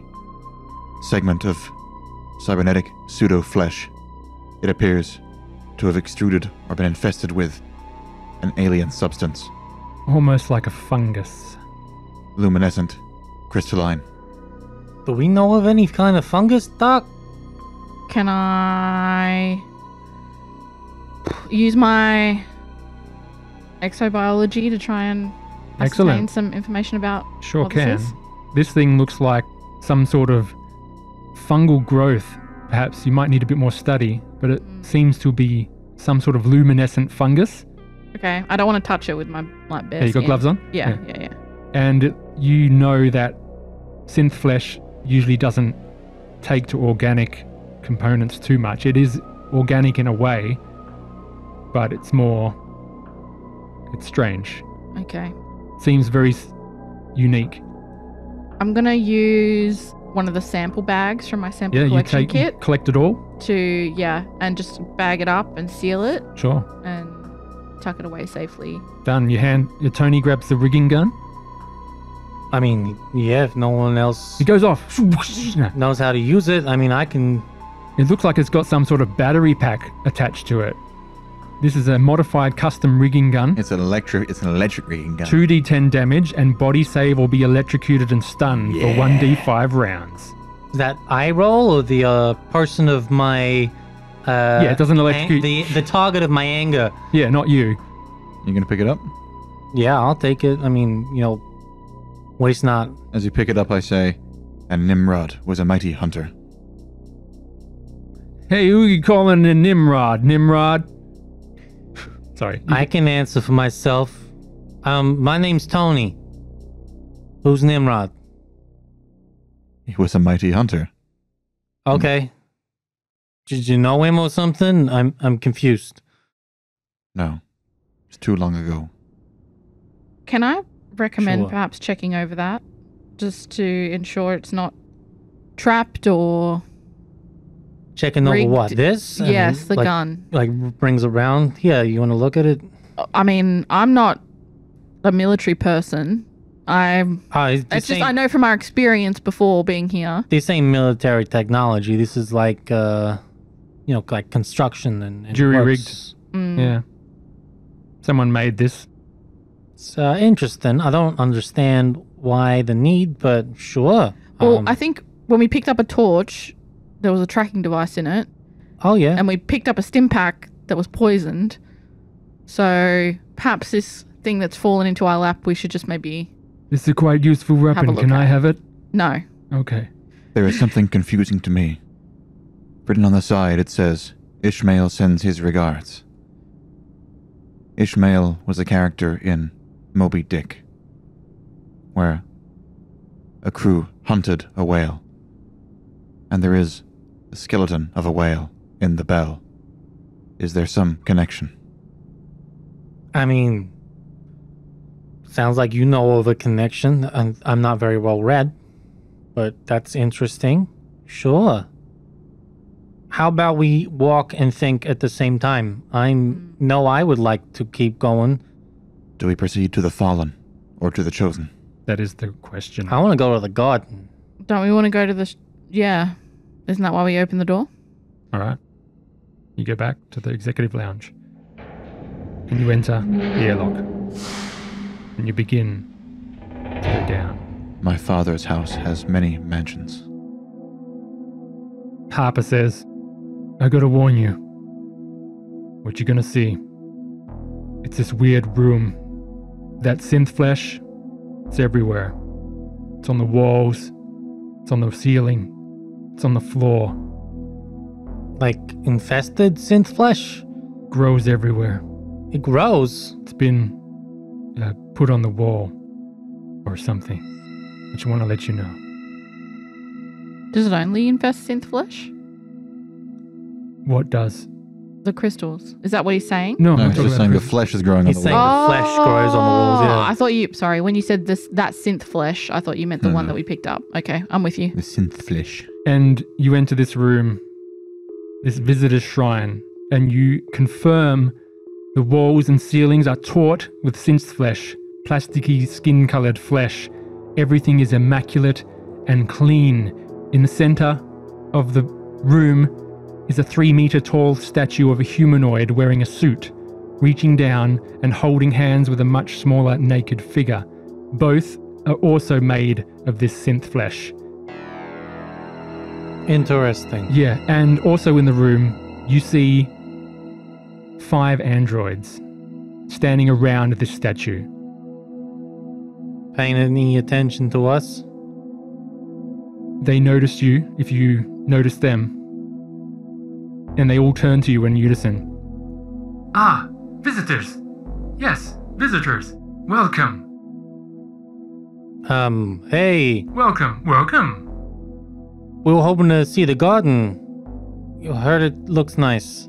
segment of cybernetic pseudo-flesh. It appears to have extruded or been infested with an alien substance. Almost like a fungus. Luminescent, crystalline. Do we know of any kind of fungus, Doc? Can I use my exobiology to try and ascertain Excellent. some information about Sure what this can. is? This thing looks like some sort of fungal growth. Perhaps you might need a bit more study, but it seems to be some sort of luminescent fungus. Okay, I don't want to touch it with my like bare Yeah, you got skin. gloves on? Yeah. And you know that synth flesh usually doesn't take to organic components too much. It is organic in a way, but it's strange. Okay. Seems very unique. I'm gonna use one of the sample bags from my sample Yeah, you collection kit collect it all? and just bag it up and seal it Sure. and tuck it away safely. Done. Tony grabs the rigging gun. I mean, yeah, if no one else It goes off. knows how to use it, I mean, I can... It looks like it's got some sort of battery pack attached to it. This is a modified custom rigging gun. It's an electric rigging gun. 2d10 damage and body save or be electrocuted and stunned for 1d5 rounds. Is that I roll or the person of my... Yeah, it doesn't electrocute. The target of my anger. Yeah, not you. You gonna pick it up? Yeah, I'll take it. I mean, waste not. As you pick it up, I say, and Nimrod was a mighty hunter. Hey, who you calling a Nimrod? Nimrod? Sorry. I can answer for myself. My name's Tony. Who's Nimrod? He was a mighty hunter. Okay. Did you know him or something? I'm confused. No, it's too long ago. Can I recommend Sure. perhaps checking over that just to ensure it's not trapped or Checking over rigged? what? This? I Yes, mean, the like, gun. Like brings around. Yeah, you want to look at it? I mean, I'm not a military person. It's just I know from our experience before being here. This ain't military technology. This is like, like construction and Jury works. rigged. Mm. Yeah. Someone made this. It's interesting. I don't understand why the need, but sure. Well, I think when we picked up a torch, there was a tracking device in it, Oh yeah. and we picked up a stim pack that was poisoned. So perhaps this thing that's fallen into our lap, we should just maybe... This is a quite useful weapon. look Can I at it. have it? No. Okay. There is something confusing to me. Written on the side, it says, Ishmael sends his regards. Ishmael was a character in Moby Dick, where a crew hunted a whale. And there is a skeleton of a whale in the bell. Is there some connection? I mean, sounds like you know of a connection. I'm not very well read, but that's interesting. Sure. How about we walk and think at the same time? I would like to keep going. Do we proceed to the fallen or to the chosen? That is the question. I want to go to the garden. Don't we want to go to the... Yeah. Isn't that why we opened the door? All right. You go back to the executive lounge. And you enter the airlock. And you begin to go down. My father's house has many mansions. Harper says, I gotta warn you. What you're gonna see. It's this weird room. That synth flesh, it's everywhere. It's on the walls. It's on the ceiling. It's on the floor. Like infested synth flesh? Grows everywhere. It grows. It's been put on the wall or something. I just want to let you know. Does it only infest synth flesh? What does? The crystals. Is that what he's saying? No, No, I'm it's talking just about saying the crystals. flesh is growing He's on the saying wall. the flesh grows on the walls, yeah. I thought you... Sorry, when you said that synth flesh, I thought you meant the one that we picked up. Okay, I'm with you. The synth flesh. And you enter this room, this visitor's shrine, and you confirm the walls and ceilings are taut with synth flesh, plasticky skin-colored flesh. Everything is immaculate and clean. In the center of the room is a 3-meter tall statue of a humanoid wearing a suit, reaching down and holding hands with a much smaller naked figure. Both are also made of this synth flesh. Interesting. Yeah, and also in the room, you see 5 androids standing around this statue. Paying any attention to us? They notice you if you notice them, and they all turn to you in unison. Ah, visitors. Yes, visitors. Welcome. Hey, Welcome. Welcome. we were hoping to see the garden. You heard it looks nice.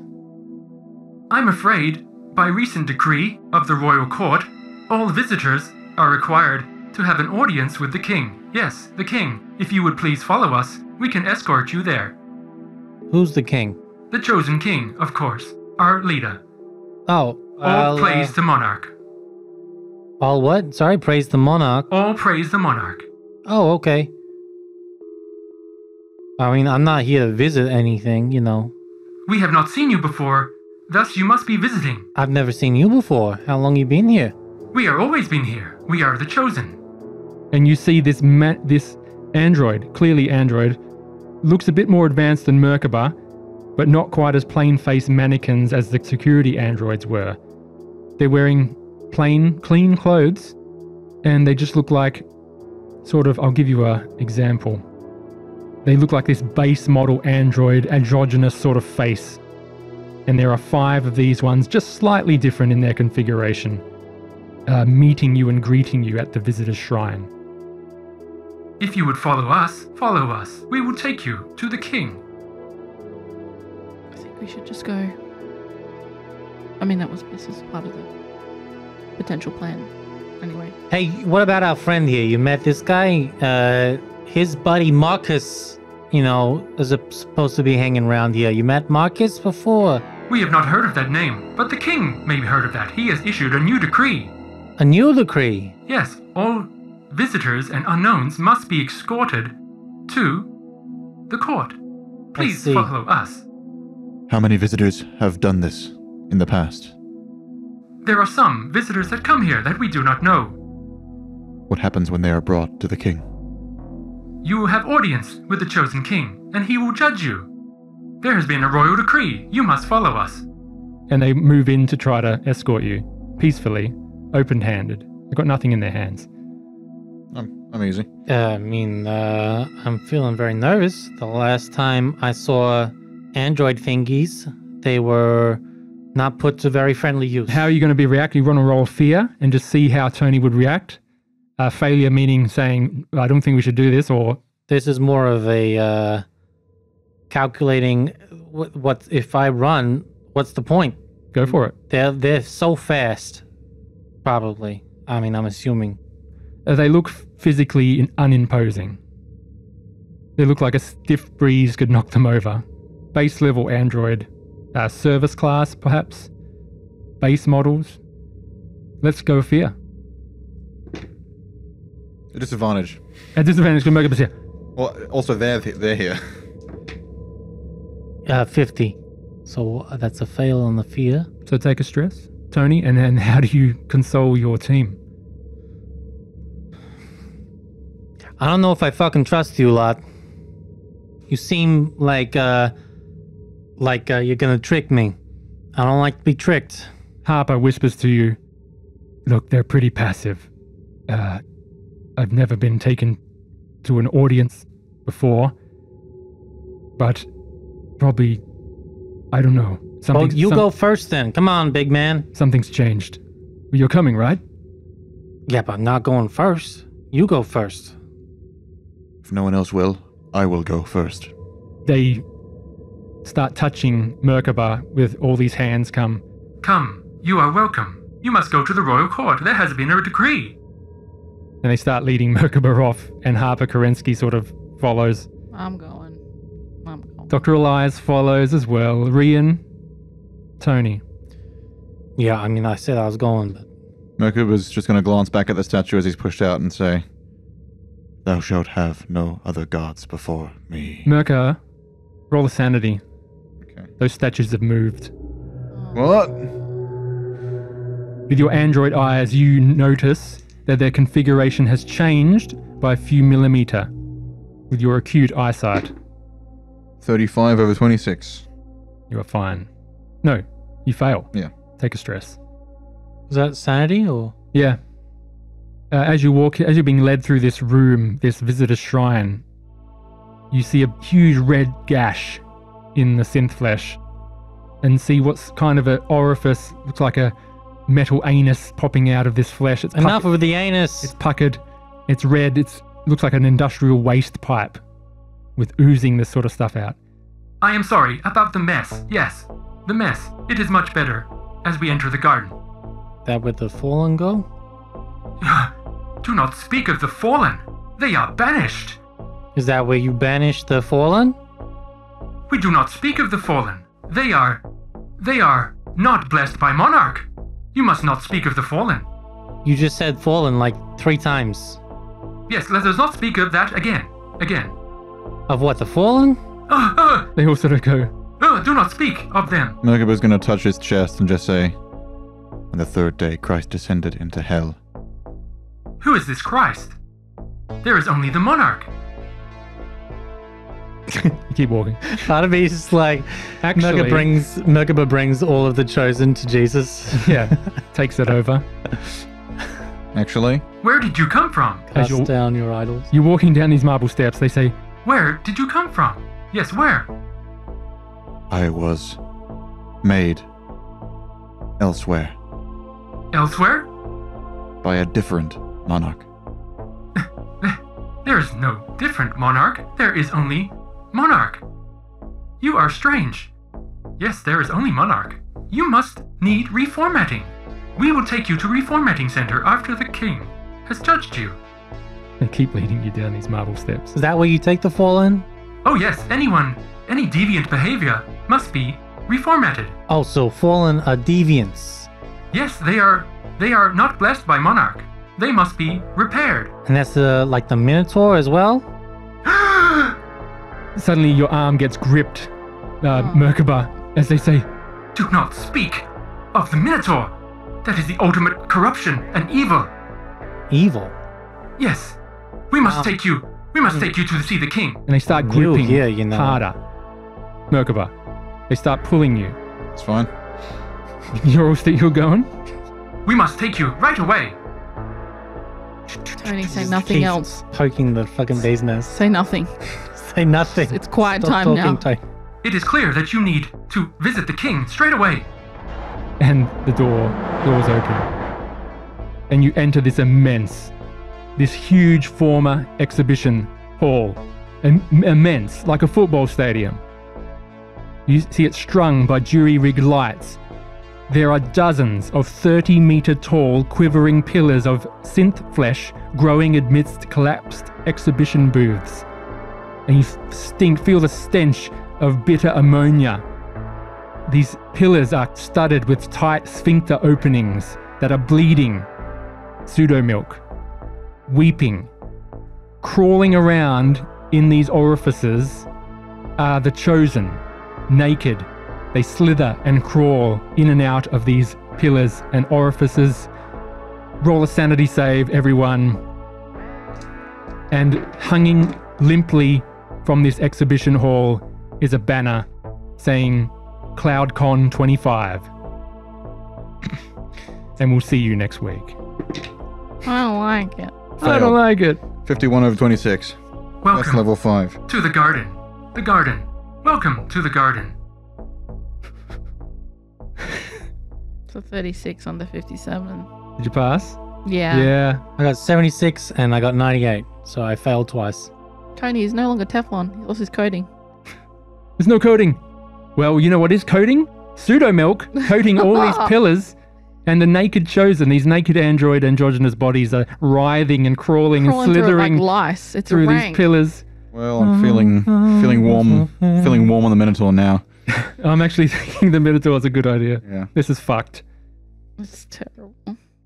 I'm afraid, by recent decree of the royal court, all visitors are required to have an audience with the king. Yes, the king. If you would please follow us, we can escort you there. Who's the king? The chosen king, of course. Our leader. Oh, All praise the monarch. all what? Sorry, praise the monarch. All praise the monarch. Oh, okay. I mean, I'm not here to visit anything, you know. We have not seen you before, thus you must be visiting. I've never seen you before. How long you been here? We are always been here. We are the chosen. And you see this this android, clearly android, looks a bit more advanced than Merkaba, but not quite as plain-faced mannequins as the security androids were. They're wearing plain, clean clothes, and they just look like sort of, I'll give you an example. They look like this base model android, androgynous sort of face. And there are 5 of these ones, just slightly different in their configuration, meeting you and greeting you at the visitor's shrine. If you would follow us. We will take you to the king. I think we should just go. I mean, this is part of the potential plan. Anyway. Hey, what about our friend here? You met this guy? His buddy Marcus, you know, is supposed to be hanging around here. You met Marcus before? We have not heard of that name, but the king may have heard of that. He has issued a new decree. A new decree? Yes, all visitors and unknowns must be escorted to the court. Please see. follow us. How many visitors have done this in the past? There are some visitors that come here that we do not know. What happens when they are brought to the king? You will have audience with the chosen king, and he will judge you. There has been a royal decree. You must follow us. And they move in to try to escort you, peacefully, open-handed. They've got nothing in their hands. I'm easy. I'm feeling very nervous. The last time I saw android thingies, they were not put to very friendly use. How are you going to be reacting? You want to roll fear and just see how Tony would react? Failure meaning saying, I don't think we should do this, or... This is more of a calculating what if I run, what's the point? Go for it. They're so fast, probably. I mean, I'm assuming. They look physically unimposing. They look like a stiff breeze could knock them over. Base level android. Service class, perhaps. Base models. Let's go fear. A disadvantage. A disadvantage to Merkaba here. Well, also they're here. 50. So that's a fail on the fear. So take a stress, Tony, and then how do you console your team? I don't know if I fucking trust you a lot. You seem like you're gonna trick me. I don't like to be tricked. Harper whispers to you, look, they're pretty passive. I've never been taken to an audience before, but probably, I don't know. Well, you go first then. Come on, big man. Something's changed. You're coming, right? Yeah, but I'm not going first. You go first. If no one else will, I will go first. They start touching Merkaba with all these hands come. Come, you are welcome. You must go to the royal court. There has been a decree. And they start leading Merkaba off, and Harper Kerensky sort of follows. I'm going. Dr. Elias follows as well. Rian, Tony. Yeah, I mean, I said I was going, but... Merkaba was just going to glance back at the statue as he's pushed out and say, "Thou shalt have no other gods before me." Merkaba, roll a sanity. Okay. Those statues have moved. What? With your android eyes, you notice that their configuration has changed by a few millimeter with your acute eyesight. 35 over 26. You are fine. No, you fail. Yeah. Take a stress. Is that sanity or? Yeah. As you're being led through this room, this visitor shrine, you see a huge red gash in the synth flesh and see what's kind of an orifice, looks like a metal anus popping out of this flesh. It's Enough of the anus. It's puckered. It's red. It looks like an industrial waste pipe with oozing this sort of stuff out. I am sorry about the mess. Yes, the mess. It is much better as we enter the garden. That where the fallen go? Do not speak of the fallen. They are banished. Is that where you banish the fallen? We do not speak of the fallen. They are not blessed by monarch. You must not speak of the fallen. You just said fallen like 3 times. Yes, let us not speak of that again. Of what, the fallen? They all sort of go, Do not speak of them. Merkaba's going to touch his chest and just say, on the 3rd day, Christ descended into hell. Who is this Christ? There is only the monarch. you keep walking. Part of me is just like, Actually, Merkaba brings all of the chosen to Jesus. yeah, takes it over. Actually, Where did you come from? As Cast down your idols. You're walking down these marble steps. They say, Where did you come from? Yes, where? I was made elsewhere Elsewhere? by a different monarch. There is no different monarch. There is only monarch. You are strange. Yes, there is only monarch. You must need reformatting. We will take you to reformatting center after the king has judged you. they keep leading you down these marble steps. Is that where you take the fallen? Oh yes, any deviant behavior must be reformatted. Oh, so fallen are deviants. Yes, they are not blessed by monarch. They must be repaired. And that's like the Minotaur as well? Suddenly your arm gets gripped, Merkaba, as they say, Do not speak of the Minotaur. That is the ultimate corruption and evil. Evil. Yes, we must take you. We must take you to see the king. and they start You gripping here, you know. harder. Merkaba, they start pulling you. It's fine. You're all still going? We must take you right away. Tony, say Just nothing keep else. Poking the fucking bee's nest. Say nothing. Say nothing. It's quiet Stop time now. talking, Tony. It is clear that you need to visit the king straight away. And the door's open. And you enter this huge former exhibition hall. Immense, like a football stadium. You see it strung by jury-rigged lights. There are dozens of 30-meter tall, quivering pillars of synth flesh growing amidst collapsed exhibition booths. And you feel the stench of bitter ammonia. These pillars are studded with tight sphincter openings that are bleeding. Pseudo-milk. Weeping. Crawling around in these orifices are the chosen, naked. They slither and crawl in and out of these pillars and orifices. Roll a sanity save, everyone. And hanging limply from this exhibition hall is a banner saying CloudCon 25. And we'll see you next week. I don't like it. I don't like it. 51 over 26. That's Welcome level 5. to the garden. The garden. Welcome to the garden. So 36 on the 57. Did you pass? Yeah. Yeah. I got 76 and I got 98, so I failed twice. Tony is no longer Teflon. He lost his coating. There's no coating. Well, you know what is coating? Pseudo-milk coating all these pillars. And the naked chosen, these naked android androgynous bodies are writhing and crawling and Crawling through it slithering like lice. It's through a these rank. pillars. Well, I'm feeling warm on the Minotaur now. I'm actually thinking the Minotaur is a good idea. Yeah. This is fucked. It's terrible.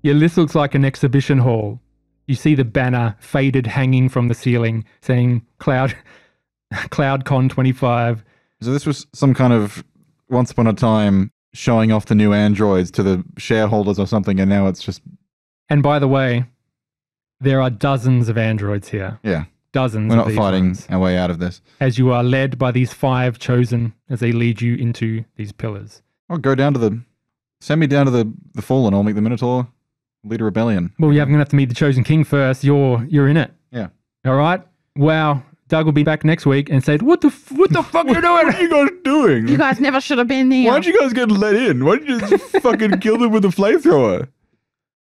Yeah, this looks like an exhibition hall. You see the banner faded hanging from the ceiling saying CloudCon 25. So this was some kind of once upon a time showing off the new androids to the shareholders or something, and now it's just And by the way, there are dozens of androids here. yeah. dozens We're of not these fighting ones, our way out of this. as you are led by these 5 chosen as they lead you into these pillars. I'll go down to the... Send me down to the Fallen. I'll meet the Minotaur. Lead a rebellion. Well, you're going to have to meet the chosen king first. You're in it. Yeah. All right? Wow. Doug will be back next week and say, what the fuck are you doing? What are you guys doing? You guys never should have been there. Why'd you guys get let in? Why'd you just fucking kill them with a flamethrower?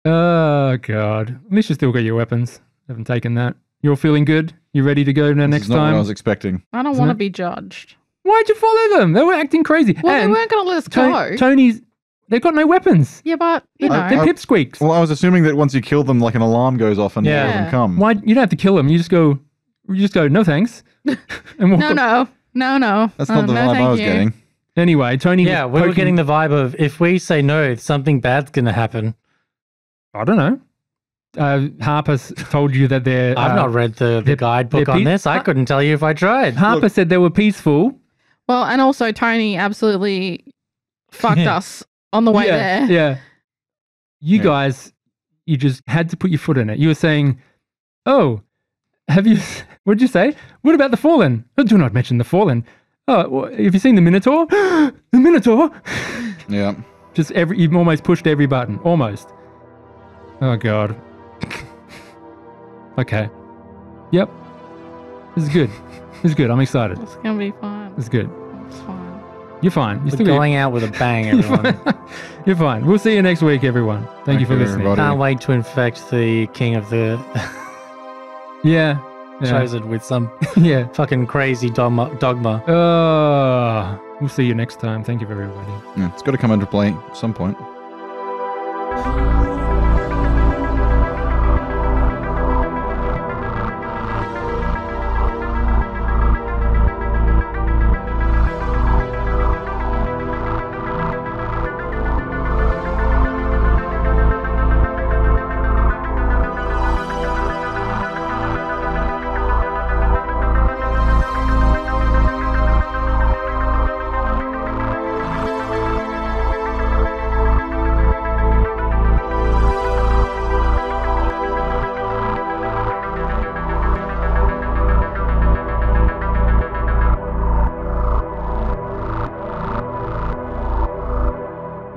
Oh, God. At least you still got your weapons. Haven't taken that. You're feeling good? You ready to go now This next is not what time? I was expecting. I don't Isn't want to it? be judged. Why'd you follow them? They were acting crazy. Well, they and weren't going to let us go. Tony's, they've got no weapons. Yeah, but, you know. They're pipsqueaks. Well, I was assuming that once you kill them, like an alarm goes off and all of them come. Why? You don't have to kill them. You just go, no thanks. And walk no. That's not the no, vibe I thank was you. getting. Anyway, Tony. Yeah, we were getting the vibe of if we say no, something bad's going to happen. I don't know. Harper's told you that they're. I've not read the guidebook they're on pe- this. I couldn't tell you if I tried. Harper said they were peaceful. Well, and also Tony absolutely fucked us on the way there. Yeah. You guys, you just had to put your foot in it. You were saying, oh, have you, what did you say? What about the Fallen? Oh, do not mention the Fallen. Oh, well, have you seen the Minotaur? The Minotaur? Yeah. Just you've almost pushed every button. Almost. Oh, God. Okay. Yep. This is good. This is good. I'm excited. It's going to be fine. It's good. It's fine. You're fine. You're We're still going out with a bang, everyone. You're fine. We'll see you next week, everyone. Thank you for listening. everybody. Can't wait to infect the king of the Yeah. chosen with some Yeah. fucking crazy dogma. We'll see you next time. Thank you, everybody. Yeah, it's got to come into play at some point.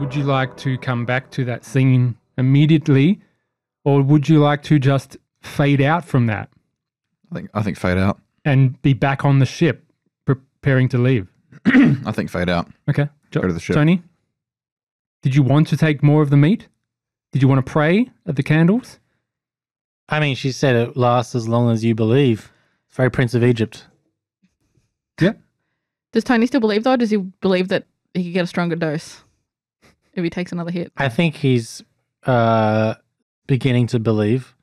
Would you like to come back to that scene immediately, or would you like to just fade out from that I think fade out. and be back on the ship preparing to leave? I think fade out. Okay. Go to the ship. Tony, did you want to take more of the meat? Did you want to pray at the candles? I mean, she said it lasts as long as you believe. It's very Prince of Egypt. Yeah. Does Tony still believe, though? Or does he believe that he could get a stronger dose if he takes another hit? I think he's beginning to believe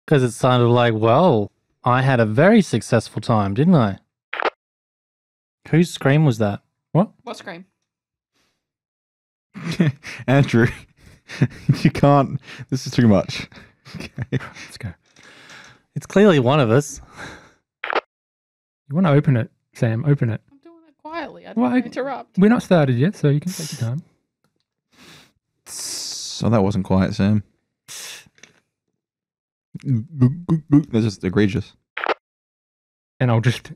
because it sounded like, well, I had a very successful time, didn't I? Whose scream was that? What? What scream? Andrew, you can't. This is too much. Okay. Let's go. It's clearly one of us. You want to open it, Sam? Open it. I'm doing it quietly. I don't Well, want to interrupt. We're not started yet, so you can take your time. So that wasn't quiet, Sam. That's just egregious. And I'll just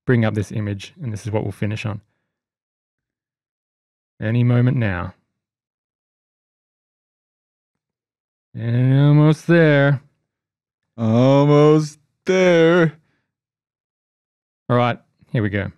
bring up this image, and this is what we'll finish on. Any moment now. And almost there. Almost there. All right, here we go.